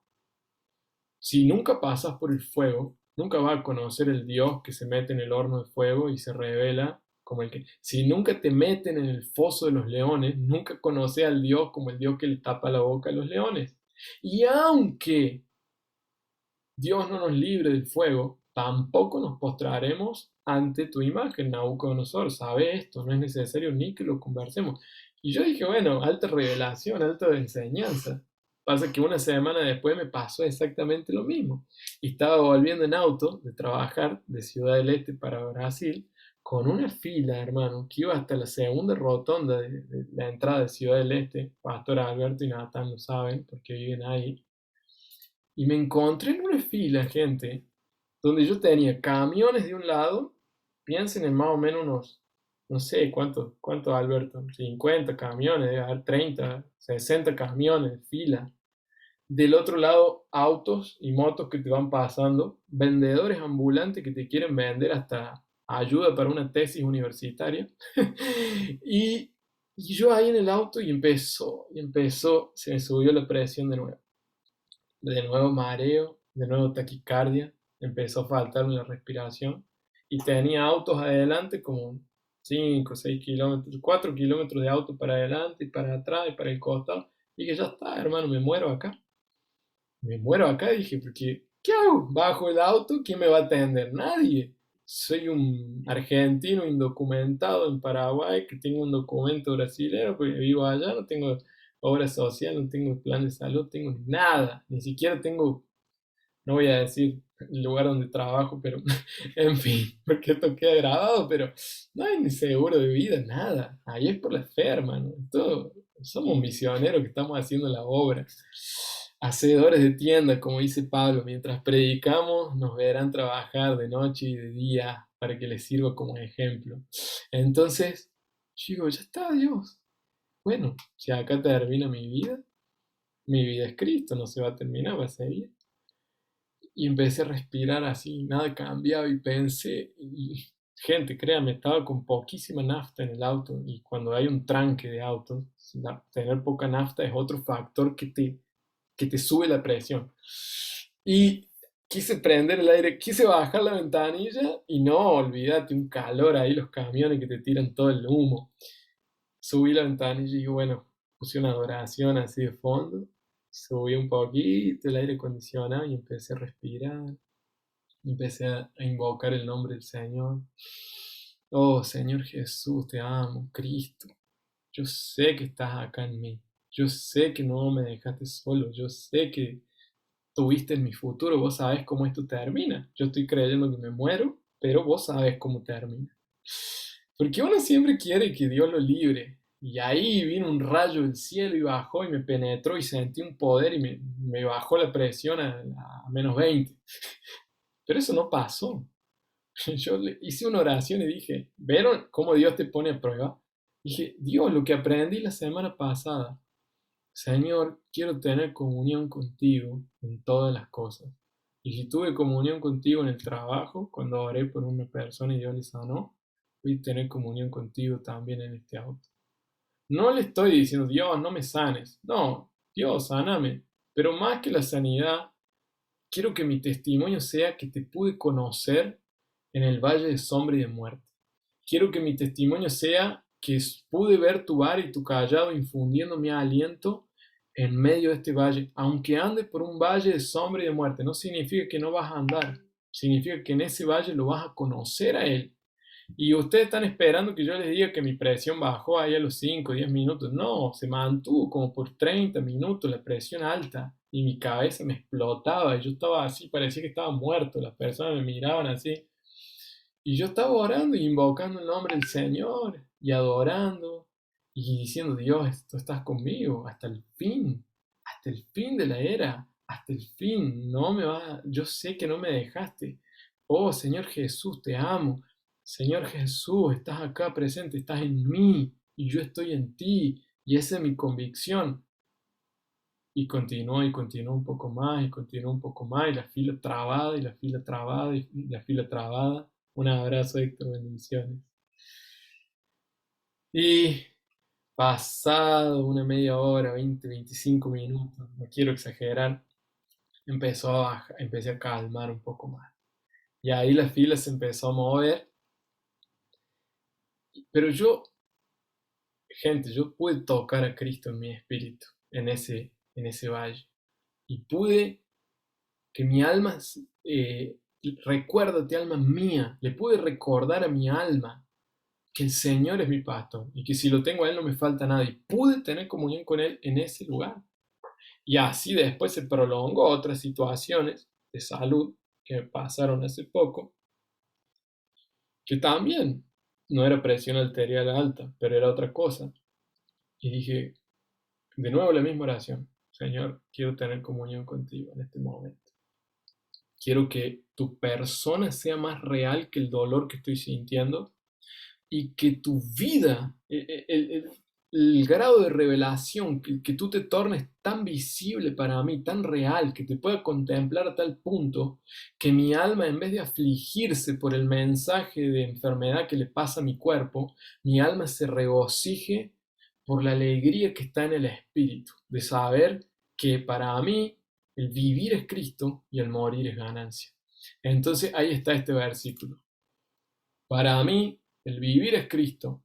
Si nunca pasas por el fuego, nunca vas a conocer el Dios que se mete en el horno de fuego y se revela como el que... Si nunca te meten en el foso de los leones, nunca conoces al Dios como el Dios que le tapa la boca a los leones. Y aunque Dios no nos libre del fuego, tampoco nos postraremos ante tu imagen, Nabucodonosor. Sabe esto, no es necesario ni que lo conversemos. Y yo dije, bueno, alta revelación, alta enseñanza. Pasa que una semana después me pasó exactamente lo mismo. Y estaba volviendo en auto de trabajar de Ciudad del Este para Brasil, con una fila, hermano, que iba hasta la segunda rotonda de la entrada de Ciudad del Este. Pastor Alberto y Natán lo saben porque viven ahí. Y me encontré en una fila, gente, donde yo tenía camiones de un lado, piensen en más o menos unos, no sé cuánto Alberto, 50 camiones, debe haber 30, 60 camiones de fila. Del otro lado, autos y motos que te van pasando, vendedores ambulantes que te quieren vender hasta ayuda para una tesis universitaria. y, y yo ahí en el auto y empezó, se me subió la presión de nuevo mareo, de nuevo taquicardia, empezó a faltarme la respiración y tenía autos adelante como 5 6 kilómetros, 4 kilómetros de auto para adelante y para atrás y para el costado. Y dije, ya está, hermano, me muero acá. Me muero acá, dije, porque ¿qué hago? Bajo el auto, ¿quién me va a atender? Nadie. Soy un argentino indocumentado en Paraguay que tengo un documento brasilero porque vivo allá, no tengo obra social, no tengo plan de salud, tengo nada, ni siquiera tengo, no voy a decir el lugar donde trabajo, pero en fin, porque esto queda grabado, pero no hay ni seguro de vida, nada. Ahí es por la fe, hermano. Somos misioneros que estamos haciendo la obra. Hacedores de tienda, como dice Pablo, mientras predicamos nos verán trabajar de noche y de día para que les sirva como ejemplo. Entonces, digo, ya está, Dios. Bueno, si acá termina mi vida es Cristo, no se va a terminar, va a seguir. Y empecé a respirar así, nada cambiaba y pensé, y gente, créanme, estaba con poquísima nafta en el auto y cuando hay un tranque de autos, tener poca nafta es otro factor que te sube la presión. Y quise prender el aire, quise bajar la ventanilla y no, olvídate, un calor ahí, los camiones que te tiran todo el humo. Subí la ventanilla y bueno, puse una adoración así de fondo, subí un poquito el aire acondicionado y empecé a respirar, empecé a invocar el nombre del Señor. Oh Señor Jesús, te amo, Cristo. Yo sé que estás acá en mí. Yo sé que no me dejaste solo. Yo sé que tuviste en mi futuro. Vos sabés cómo esto termina. Yo estoy creyendo que me muero, pero vos sabés cómo termina. Porque uno siempre quiere que Dios lo libre. Y ahí vino un rayo del cielo y bajó y me penetró y sentí un poder y me bajó la presión a menos 20. Pero eso no pasó. Yo hice una oración y dije, ¿vieron cómo Dios te pone a prueba? Dije, Dios, lo que aprendí la semana pasada, Señor, quiero tener comunión contigo en todas las cosas. Y si tuve comunión contigo en el trabajo, cuando oré por una persona y Dios le sanó, voy a tener comunión contigo también en este auto. No le estoy diciendo, Dios, no me sanes. No, Dios, sáname. Pero más que la sanidad, quiero que mi testimonio sea que te pude conocer en el valle de sombra y de muerte. quiero que mi testimonio sea que pude ver tu vara y tu callado infundiendo mi aliento en medio de este valle. Aunque ande por un valle de sombra y de muerte, no significa que no vas a andar, significa que en ese valle lo vas a conocer a Él. Y ustedes están esperando que yo les diga que mi presión bajó ahí a los 5 o 10 minutos. No, se mantuvo como por 30 minutos la presión alta y mi cabeza me explotaba y yo estaba así, parecía que estaba muerto. Las personas me miraban así. Y yo estaba orando y invocando el nombre del Señor y adorando y diciendo, Dios, tú estás conmigo hasta el fin de la era, hasta el fin. No me vas, yo sé que no me dejaste. Oh, Señor Jesús, te amo. Señor Jesús, estás acá presente, estás en mí y yo estoy en ti. Y esa es mi convicción. Y continuó un poco más, y continuó un poco más, y la fila trabada, y la fila trabada, y la fila trabada. Un abrazo, Héctor, bendiciones. Y pasado una media hora, 20, 25 minutos, no quiero exagerar, empecé a calmar un poco más. Y ahí la fila se empezó a mover. Pero yo pude tocar a Cristo en mi espíritu, en ese valle. Y pude que mi alma, recuérdate, alma mía, le pude recordar a mi alma que el Señor es mi pastor y que si lo tengo a Él no me falta nada. Y pude tener comunión con Él en ese lugar. Y así después se prolongó otras situaciones de salud que me pasaron hace poco, que también no era presión arterial alta, pero era otra cosa. Y dije, de nuevo la misma oración, Señor, quiero tener comunión contigo en este momento. Quiero que tu persona sea más real que el dolor que estoy sintiendo y que tu vida, el grado de revelación, que tú te tornes tan visible para mí, tan real, que te pueda contemplar a tal punto que mi alma, en vez de afligirse por el mensaje de enfermedad que le pasa a mi cuerpo, mi alma se regocije por la alegría que está en el espíritu, de saber que para mí el vivir es Cristo y el morir es ganancia. Entonces ahí está este versículo. Para mí el vivir es Cristo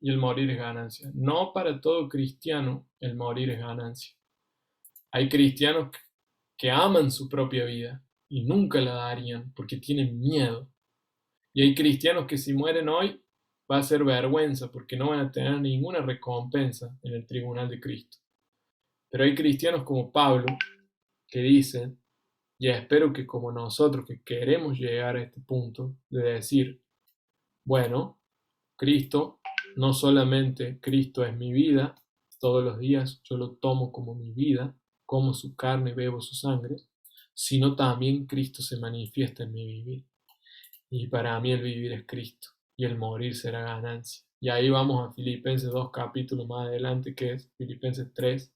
y el morir es ganancia. No para todo cristiano el morir es ganancia. Hay cristianos que aman su propia vida y nunca la darían porque tienen miedo. Y hay cristianos que si mueren hoy va a ser vergüenza porque no van a tener ninguna recompensa en el tribunal de Cristo. Pero hay cristianos como Pablo que dicen, y espero que como nosotros que queremos llegar a este punto de decir, bueno, Cristo, no solamente Cristo es mi vida, todos los días yo lo tomo como mi vida, como su carne y bebo su sangre, sino también Cristo se manifiesta en mi vivir. Y para mí el vivir es Cristo y el morir será ganancia. Y ahí vamos a Filipenses 2 capítulos más adelante, que es Filipenses 3.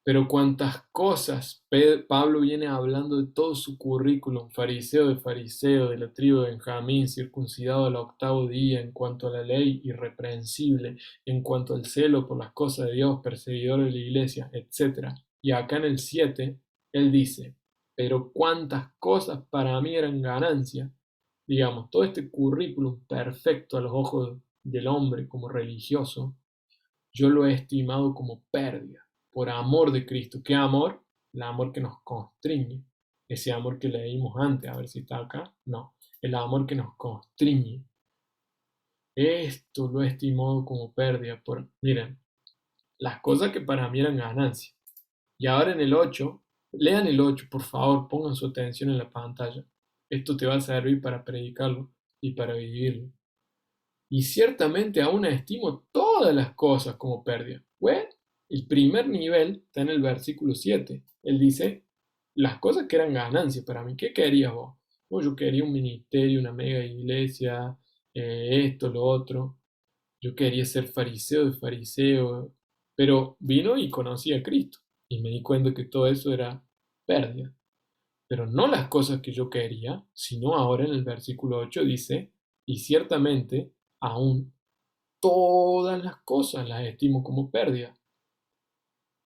Pero cuántas cosas Pablo viene hablando de todo su currículum, fariseo de fariseo, de la tribu de Benjamín, circuncidado al octavo día, en cuanto a la ley, irreprensible, en cuanto al celo por las cosas de Dios, perseguidor de la iglesia, etc. Y acá en el 7, él dice, pero cuántas cosas para mí eran ganancia. Digamos, todo este currículum perfecto a los ojos del hombre como religioso, yo lo he estimado como pérdida por amor de Cristo. ¿Qué amor? El amor que nos constriñe. Ese amor que leímos antes, a ver si está acá. No, el amor que nos constriñe. Esto lo he estimado como pérdida miren, las cosas que para mí eran ganancia. Y ahora en el 8, lean el 8, por favor, pongan su atención en la pantalla. Esto te va a servir para predicarlo y para vivirlo. Y ciertamente aún estimo todas las cosas como pérdida. Bueno, el primer nivel está en el versículo 7. Él dice, las cosas que eran ganancias para mí. ¿Qué querías vos? Yo quería un ministerio, una mega iglesia, esto, lo otro. Yo quería ser fariseo de fariseo. Pero vino y conocí a Cristo. Y me di cuenta que todo eso era pérdida. Pero no las cosas que yo quería, sino ahora en el versículo 8 dice, y ciertamente aún todas las cosas las estimo como pérdida.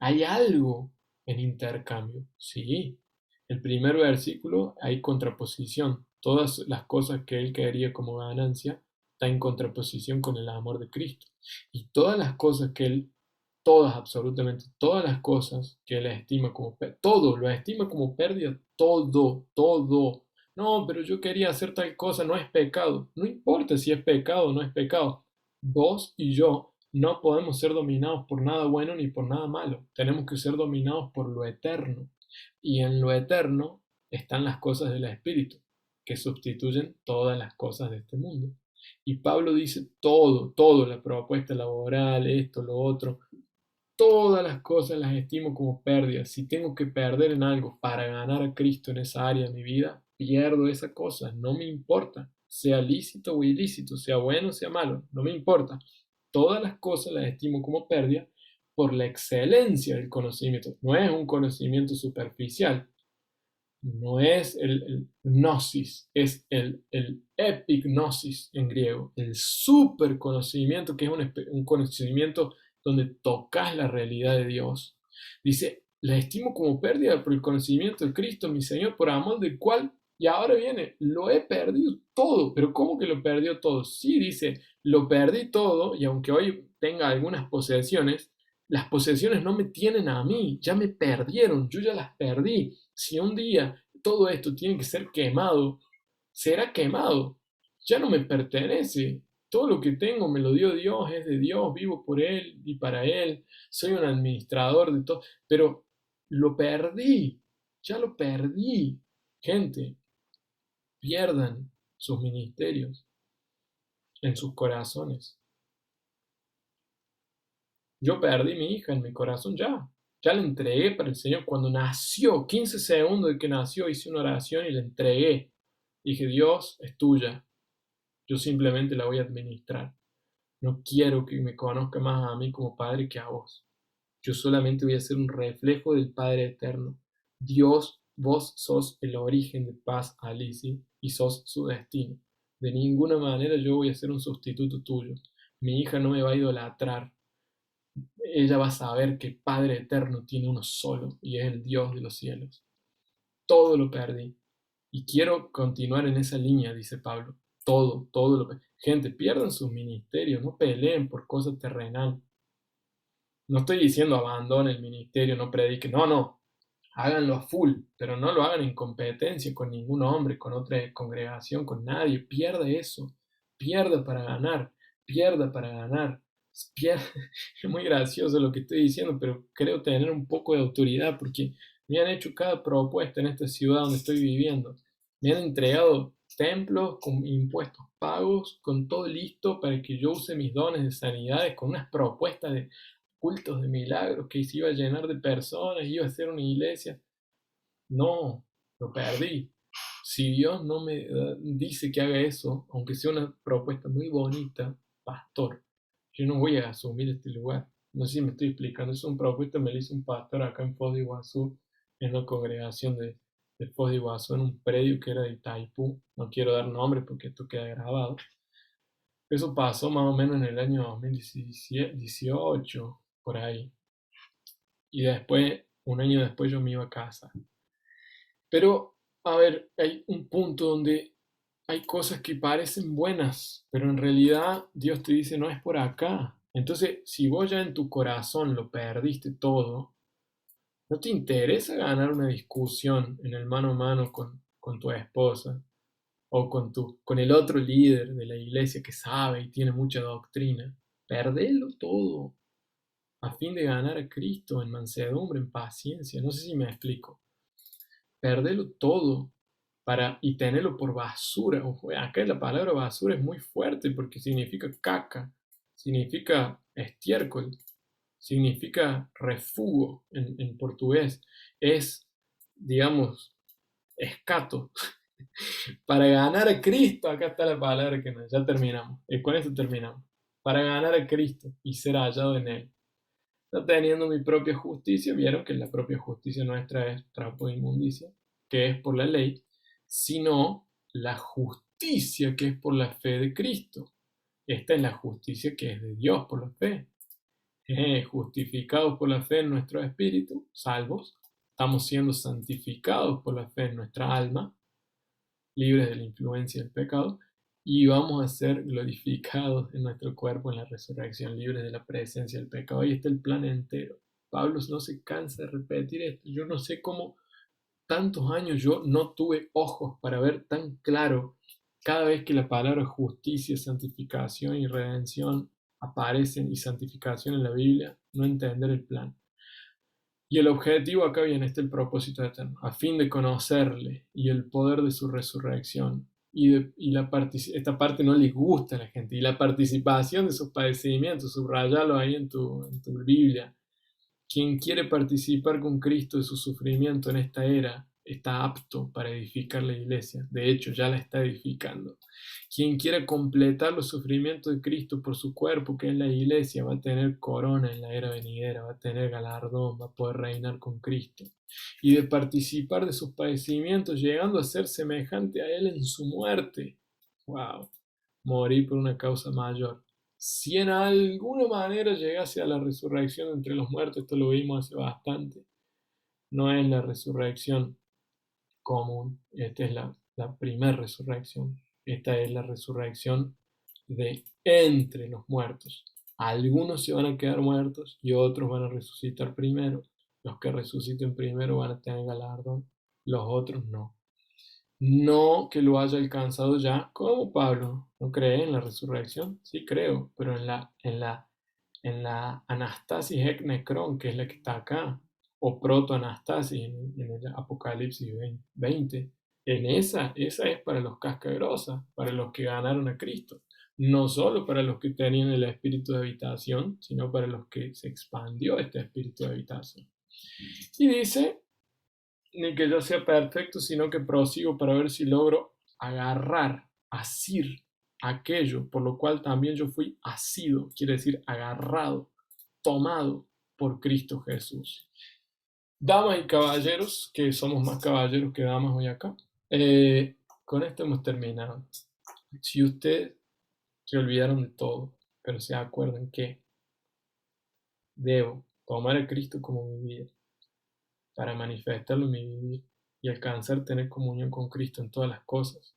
Hay algo en intercambio, sí. El primer versículo hay contraposición. Todas las cosas que él quería como ganancia, está en contraposición con el amor de Cristo. Y todas las cosas que Él, todas, absolutamente todas las cosas que Él estima como, todo, lo estima como pérdida, todo, todo. No, pero yo quería hacer tal cosa, no es pecado. No importa si es pecado o no es pecado. Vos y yo no podemos ser dominados por nada bueno ni por nada malo. Tenemos que ser dominados por lo eterno. Y en lo eterno están las cosas del Espíritu, que sustituyen todas las cosas de este mundo. Y Pablo dice todo, todo, la propuesta laboral, esto, lo otro, todas las cosas las estimo como pérdidas. Si tengo que perder en algo para ganar a Cristo en esa área de mi vida, pierdo esa cosa, no me importa, sea lícito o ilícito, sea bueno o sea malo, no me importa. Todas las cosas las estimo como pérdida por la excelencia del conocimiento. No es un conocimiento superficial, no es el gnosis, es el epignosis en griego, el super conocimiento, que es un conocimiento donde tocas la realidad de Dios. Dice, la estimo como pérdida por el conocimiento de Cristo, mi Señor, por amor del cual, y ahora viene, lo he perdido todo. Pero ¿cómo que lo perdió todo? Sí, dice, lo perdí todo, y aunque hoy tenga algunas posesiones, las posesiones no me tienen a mí, ya me perdieron, yo ya las perdí. Si un día todo esto tiene que ser quemado, será quemado, ya no me pertenece. Todo lo que tengo me lo dio Dios, es de Dios, vivo por Él y para Él, soy un administrador de todo, pero lo perdí, ya lo perdí. Gente, pierdan sus ministerios en sus corazones. Yo perdí mi hija en mi corazón ya la entregué para el Señor. Cuando nació, 15 segundos de que nació, hice una oración y la entregué. Dije, Dios, es tuya, yo simplemente la voy a administrar. No quiero que me conozca más a mí como Padre que a vos. Yo solamente voy a ser un reflejo del Padre eterno. Dios, vos sos el origen de paz, Alicia, y sos su destino. De ninguna manera yo voy a ser un sustituto tuyo. Mi hija no me va a idolatrar. Ella va a saber que Padre eterno tiene uno solo y es el Dios de los cielos. Todo lo perdí. Y quiero continuar en esa línea, dice Pablo. Todo lo perdí. Gente, pierdan sus ministerios, no peleen por cosas terrenales. No estoy diciendo abandonen el ministerio, no prediquen, no, háganlo a full, pero no lo hagan en competencia con ningún hombre, con otra congregación, con nadie. Pierda eso, pierda para ganar, pierda para ganar. Pierda. Es muy gracioso lo que estoy diciendo, pero creo tener un poco de autoridad porque me han hecho cada propuesta en esta ciudad donde estoy viviendo. Me han entregado templos con impuestos pagos, con todo listo para que yo use mis dones de sanidades, con unas propuestas de cultos de milagros, que se iba a llenar de personas, iba a ser una iglesia. No, lo perdí. Si Dios no me dice que haga eso, aunque sea una propuesta muy bonita, pastor, yo no voy a asumir este lugar. No sé si me estoy explicando. Es una propuesta me la hizo un pastor acá en Foz de Iguazú, en la congregación de Foz de Iguazú, en un predio que era de Itaipú. No quiero dar nombre porque esto queda grabado. Eso pasó más o menos en el año 2018, por ahí. Y después, un año después, yo me iba a casa. Pero, a ver, hay un punto donde hay cosas que parecen buenas, pero en realidad Dios te dice, no es por acá. Entonces, si vos ya en tu corazón lo perdiste todo, ¿no te interesa ganar una discusión en el mano a mano con tu esposa? O con el otro líder de la iglesia que sabe y tiene mucha doctrina? Perdelo todo a fin de ganar a Cristo en mansedumbre, en paciencia. No sé si me explico. Perdelo todo y tenerlo por basura. Acá la palabra basura es muy fuerte porque significa caca, significa estiércol, significa refugo en portugués. Es, digamos, escato. Para ganar a Cristo, acá está la palabra que ya terminamos. Y con esto terminamos. Para ganar a Cristo y ser hallado en Él. No teniendo mi propia justicia, vieron que la propia justicia nuestra es trapo de inmundicia, que es por la ley, sino la justicia que es por la fe de Cristo. Esta es la justicia que es de Dios por la fe. Justificados por la fe en nuestro espíritu, salvos. Estamos siendo santificados por la fe en nuestra alma, libres de la influencia del pecado, y vamos a ser glorificados en nuestro cuerpo en la resurrección, libres de la presencia del pecado. Ahí está el plan entero. Pablo no se cansa de repetir esto. Yo no sé cómo tantos años yo no tuve ojos para ver tan claro cada vez que la palabra justicia, santificación y redención aparecen y santificación en la Biblia, no entender el plan. Y el objetivo acá viene, el propósito eterno, a fin de conocerle y el poder de su resurrección. Esta parte no les gusta a la gente. Y la participación de sus padecimientos, subrayalo ahí en tu Biblia. Quien quiere participar con Cristo de su sufrimiento en esta era, está apto para edificar la iglesia. De hecho, ya la está edificando. Quien quiera completar los sufrimientos de Cristo por su cuerpo, que es la iglesia, va a tener corona en la era venidera, va a tener galardón, va a poder reinar con Cristo. Y de participar de sus padecimientos, llegando a ser semejante a Él en su muerte. ¡Wow! Morir por una causa mayor. Si en alguna manera llegase a la resurrección entre los muertos, esto lo vimos hace bastante, no es la resurrección común, esta es la primera resurrección, esta es la resurrección de entre los muertos. Algunos se van a quedar muertos y otros van a resucitar primero. Los que resuciten primero van a tener galardón, los otros no. No que lo haya alcanzado ya, como Pablo. ¿No cree en la resurrección? Sí creo, pero en la anastasis ek necrón, que es la que está acá, o protoanastasis en el Apocalipsis 20, esa es para los cascagrosas, para los que ganaron a Cristo. No solo para los que tenían el espíritu de habitación, sino para los que se expandió este espíritu de habitación. Y dice, ni que yo sea perfecto, sino que prosigo para ver si logro agarrar, asir aquello por lo cual también yo fui asido, quiere decir agarrado, tomado por Cristo Jesús. Damas y caballeros, que somos más caballeros que damas hoy acá, con esto hemos terminado. Si ustedes se olvidaron de todo, pero se acuerdan que debo tomar a Cristo como mi vida, para manifestarlo en mi vivir y alcanzar tener comunión con Cristo en todas las cosas.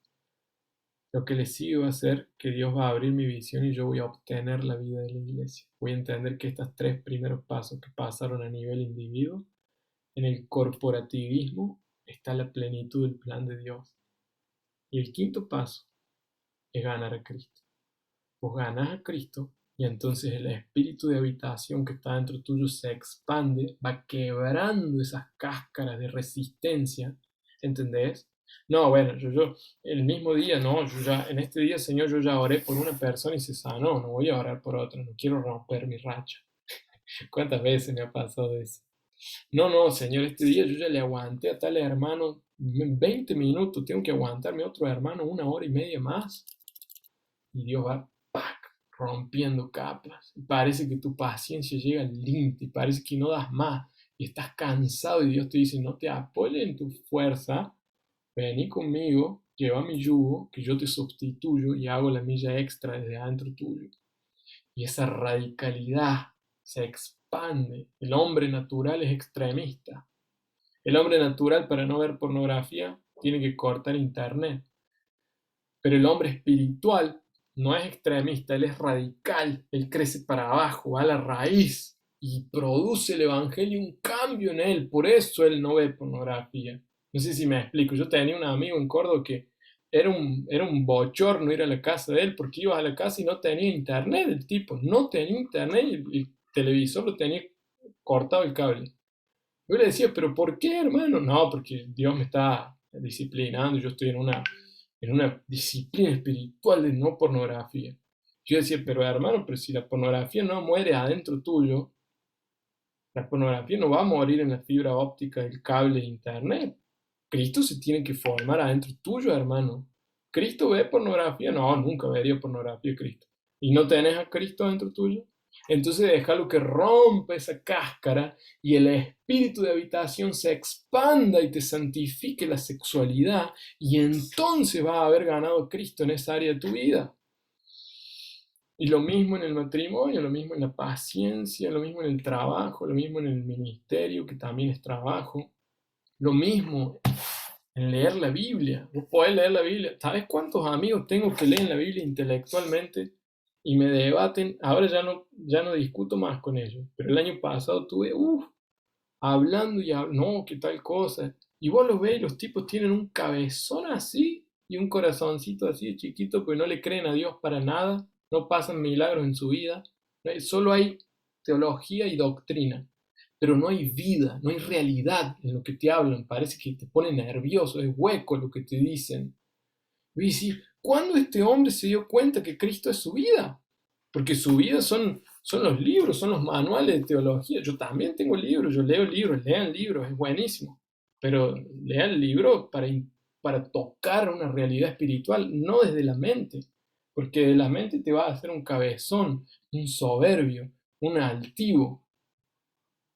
Lo que le sigue va a ser que Dios va a abrir mi visión y yo voy a obtener la vida de la iglesia. Voy a entender que estos 3 primeros pasos que pasaron a nivel individuo, en el corporativismo está la plenitud del plan de Dios. Y el 5.º paso es ganar a Cristo. Vos ganás a Cristo y entonces el espíritu de habitación que está dentro tuyo se expande, va quebrando esas cáscaras de resistencia, ¿entendés? No, bueno, yo el mismo día, no, en este día, Señor, yo ya oré por una persona y se sanó, no voy a orar por otra, no quiero romper mi racha. ¿Cuántas veces me ha pasado eso? No, Señor, este día yo ya le aguanté a tal hermano 20 minutos, tengo que aguantarme a otro hermano 1 hora y media más. Y Dios va rompiendo capas. Parece que tu paciencia llega al límite, parece que no das más y estás cansado y Dios te dice, no te apoyes en tu fuerza, vení conmigo, lleva mi yugo, que yo te sustituyo y hago la milla extra desde adentro tuyo. Y esa radicalidad se expande. El hombre natural es extremista. El hombre natural, para no ver pornografía, tiene que cortar internet. Pero el hombre espiritual no es extremista, él es radical, él crece para abajo, va a la raíz y produce el evangelio un cambio en él. Por eso él no ve pornografía. No sé si me explico. Yo tenía un amigo en Córdoba que era un bochorno ir a la casa de él porque ibas a la casa y no tenía internet. El tipo no tenía internet y el televisor lo tenía cortado el cable. Yo le decía, ¿pero por qué, hermano? No, porque Dios me está disciplinando, yo estoy en una disciplina espiritual de no pornografía. Yo decía, pero hermano, pero si la pornografía no muere adentro tuyo, la pornografía no va a morir en la fibra óptica del cable de internet. Cristo se tiene que formar adentro tuyo, hermano. ¿Cristo ve pornografía? No, nunca vería pornografía Cristo. ¿Y no tenés a Cristo dentro tuyo? Entonces déjalo que rompa esa cáscara y el espíritu de habitación se expanda y te santifique la sexualidad y entonces vas a haber ganado a Cristo en esa área de tu vida. Y lo mismo en el matrimonio, lo mismo en la paciencia, lo mismo en el trabajo, lo mismo en el ministerio, que también es trabajo. Lo mismo en leer la Biblia. Vos podés leer la Biblia. ¿Sabes cuántos amigos tengo que leen la Biblia intelectualmente y me debaten? Ahora ya no discuto más con ellos, pero el año pasado tuve, hablando y no, qué tal cosa. Y vos los ves y los tipos tienen un cabezón así y un corazoncito así de chiquito, porque no le creen a Dios para nada, no pasan milagros en su vida, solo hay teología y doctrina, pero no hay vida, no hay realidad en lo que te hablan, parece que te pone nervioso, es hueco lo que te dicen. Y decís, ¿cuándo este hombre se dio cuenta que Cristo es su vida? Porque su vida son los libros, son los manuales de teología. Yo también tengo libros, yo leo libros, lean libros, es buenísimo. Pero lean libros para tocar una realidad espiritual, no desde la mente. Porque de la mente te va a hacer un cabezón, un soberbio, un altivo.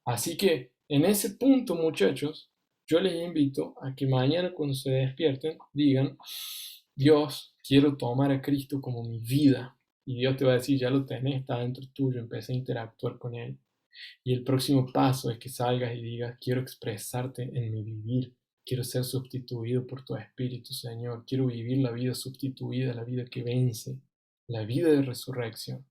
Así que en ese punto, muchachos, yo les invito a que mañana cuando se despierten digan, Dios, quiero tomar a Cristo como mi vida. Y Dios te va a decir, ya lo tenés, está dentro tuyo, empieza a interactuar con Él. Y el próximo paso es que salgas y digas, quiero expresarte en mi vivir, quiero ser sustituido por tu Espíritu, Señor, quiero vivir la vida sustituida, la vida que vence, la vida de resurrección.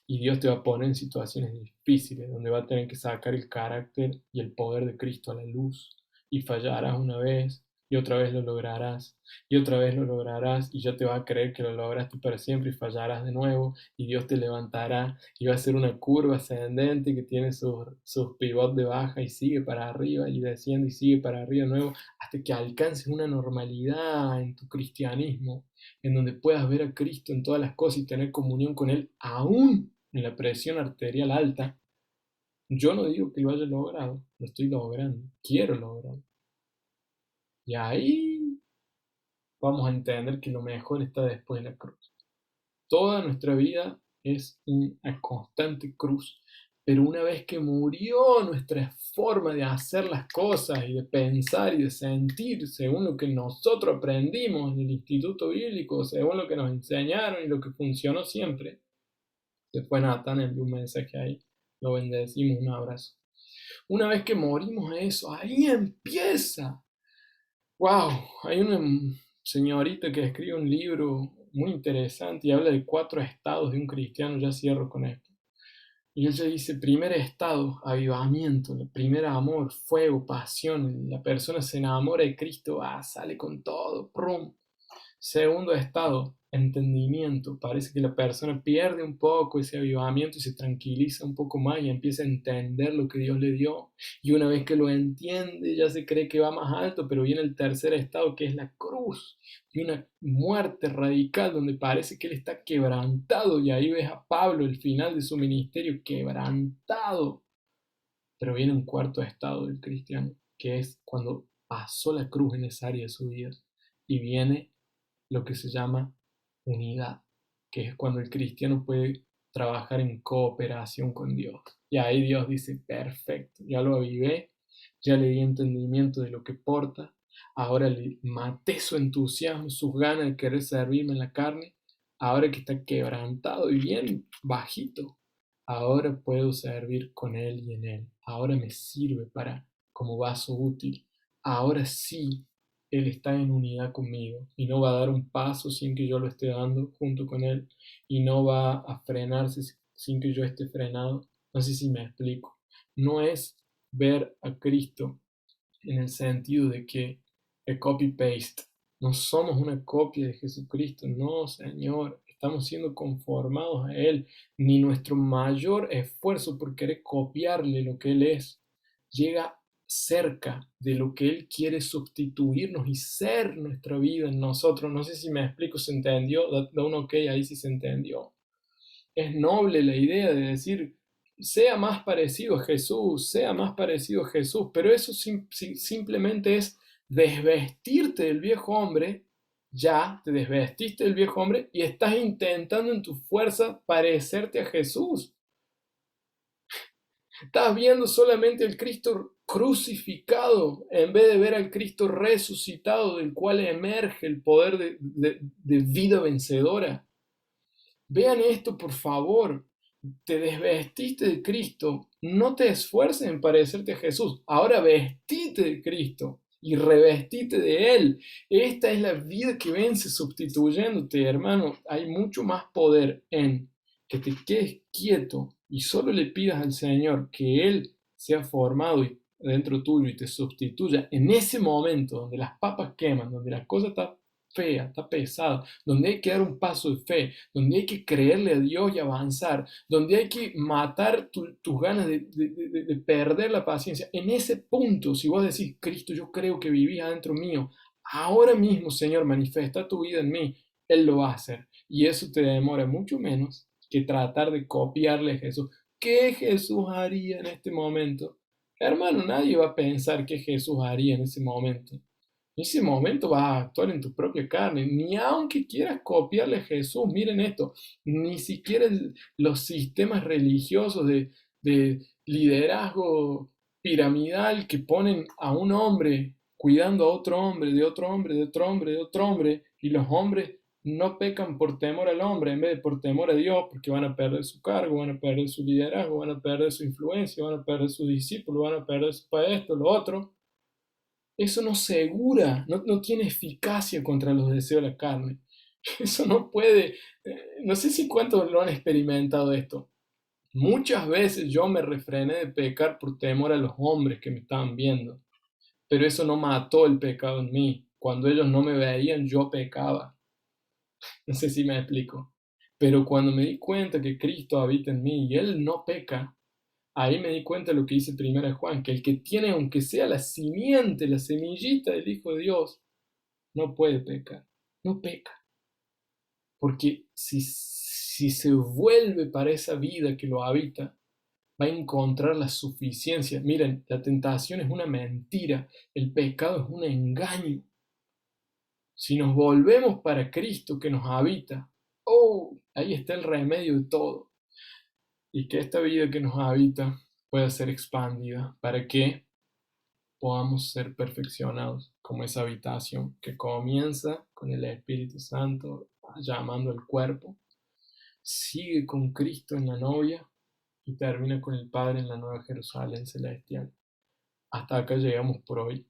Y Dios te va a poner en situaciones difíciles, donde va a tener que sacar el carácter y el poder de Cristo a la luz. Y fallarás una vez, y otra vez lo lograrás, y otra vez lo lograrás, y ya te vas a creer que lo lograste para siempre, y fallarás de nuevo, y Dios te levantará, y va a ser una curva ascendente que tiene sus pivots de baja, y sigue para arriba, y desciende, y sigue para arriba de nuevo, hasta que alcances una normalidad en tu cristianismo, en donde puedas ver a Cristo en todas las cosas y tener comunión con Él, aún en la presión arterial alta. Yo no digo que lo haya logrado, lo estoy logrando, quiero lograrlo. Y ahí vamos a entender que lo mejor está después de la cruz. Toda nuestra vida es una constante cruz, pero una vez que murió nuestra forma de hacer las cosas y de pensar y de sentir según lo que nosotros aprendimos en el instituto bíblico, según lo que nos enseñaron y lo que funcionó siempre, después Natán envió un mensaje ahí, lo bendecimos, un abrazo. Una vez que morimos a eso, ahí empieza. ¡Wow! Hay una señorita que escribe un libro muy interesante y habla de 4 estados de un cristiano, ya cierro con esto. Y ella dice, primer estado, avivamiento, el primer amor, fuego, pasión, la persona se enamora de Cristo, sale con todo, ¡prum! Segundo estado, entendimiento. Parece que la persona pierde un poco ese avivamiento y se tranquiliza un poco más y empieza a entender lo que Dios le dio. Y una vez que lo entiende, ya se cree que va más alto, pero viene el tercer estado, que es la cruz. Y una muerte radical donde parece que él está quebrantado. Y ahí ves a Pablo, el final de su ministerio, quebrantado. Pero viene un cuarto estado del cristiano, que es cuando pasó la cruz en esa área de su vida. Y viene lo que se llama unidad, que es cuando el cristiano puede trabajar en cooperación con Dios. Y ahí Dios dice, perfecto, ya lo avivé, ya le di entendimiento de lo que porta, ahora le maté su entusiasmo, sus ganas de querer servirme en la carne, ahora que está quebrantado y bien bajito, ahora puedo servir con Él y en Él, ahora me sirve como vaso útil, ahora sí él está en unidad conmigo y no va a dar un paso sin que yo lo esté dando junto con Él y no va a frenarse sin que yo esté frenado. No sé si me explico. No es ver a Cristo en el sentido de que el copy-paste. No somos una copia de Jesucristo, no, Señor. Estamos siendo conformados a Él. Ni nuestro mayor esfuerzo por querer copiarle lo que Él es llega cerca de lo que Él quiere sustituirnos y ser nuestra vida en nosotros. No sé si me explico, ¿se entendió? Da un ok ahí si se entendió. Es noble la idea de decir, sea más parecido a Jesús, sea más parecido a Jesús, pero eso simplemente es desvestirte del viejo hombre, ya te desvestiste del viejo hombre y estás intentando en tu fuerza parecerte a Jesús. Estás viendo solamente el Cristo crucificado en vez de ver al Cristo resucitado del cual emerge el poder de vida vencedora. Vean esto, por favor. Te desvestiste de Cristo. No te esfuerces en parecerte a Jesús. Ahora vestite de Cristo. y revestite de Él. Esta es la vida que vence sustituyéndote, hermano. Hay mucho más poder en que te quedes quieto y solo le pidas al Señor que Él sea formado dentro tuyo y te sustituya en ese momento donde las papas queman, donde las cosas están feas, está pesada, donde hay que dar un paso de fe, donde hay que creerle a Dios y avanzar, donde hay que matar tus ganas de perder la paciencia. En ese punto, si vos decís, Cristo, yo creo que vivís adentro mío, ahora mismo, Señor, manifiesta tu vida en mí, Él lo va a hacer. Y eso te demora mucho menos que tratar de copiarle a Jesús. ¿Qué Jesús haría en este momento? Hermano, nadie va a pensar qué Jesús haría en ese momento. En ese momento vas a actuar en tu propia carne, ni aunque quieras copiarle a Jesús. Miren esto, ni siquiera los sistemas religiosos de liderazgo piramidal que ponen a un hombre cuidando a otro hombre, de otro hombre, de otro hombre, de otro hombre, y los hombres no pecan por temor al hombre en vez de por temor a Dios, porque van a perder su cargo, van a perder su liderazgo, van a perder su influencia, van a perder sus discípulos, van a perder para esto, lo otro. Eso no segura, no tiene eficacia contra los deseos de la carne. Eso no puede, no sé si cuántos lo han experimentado esto. Muchas veces yo me refrené de pecar por temor a los hombres que me estaban viendo, pero eso no mató el pecado en mí. Cuando ellos no me veían, yo pecaba. No sé si me explico. Pero cuando me di cuenta que Cristo habita en mí y Él no peca, ahí me di cuenta de lo que dice 1 Juan, que el que tiene, aunque sea la simiente, la semillita del Hijo de Dios, no puede pecar, no peca. Porque si se vuelve para esa vida que lo habita, va a encontrar la suficiencia. Miren, la tentación es una mentira, el pecado es un engaño. Si nos volvemos para Cristo que nos habita, oh, ahí está el remedio de todo. Y que esta vida que nos habita pueda ser expandida para que podamos ser perfeccionados como esa habitación que comienza con el Espíritu Santo llamando al cuerpo, sigue con Cristo en la novia y termina con el Padre en la nueva Jerusalén celestial. Hasta acá llegamos por hoy.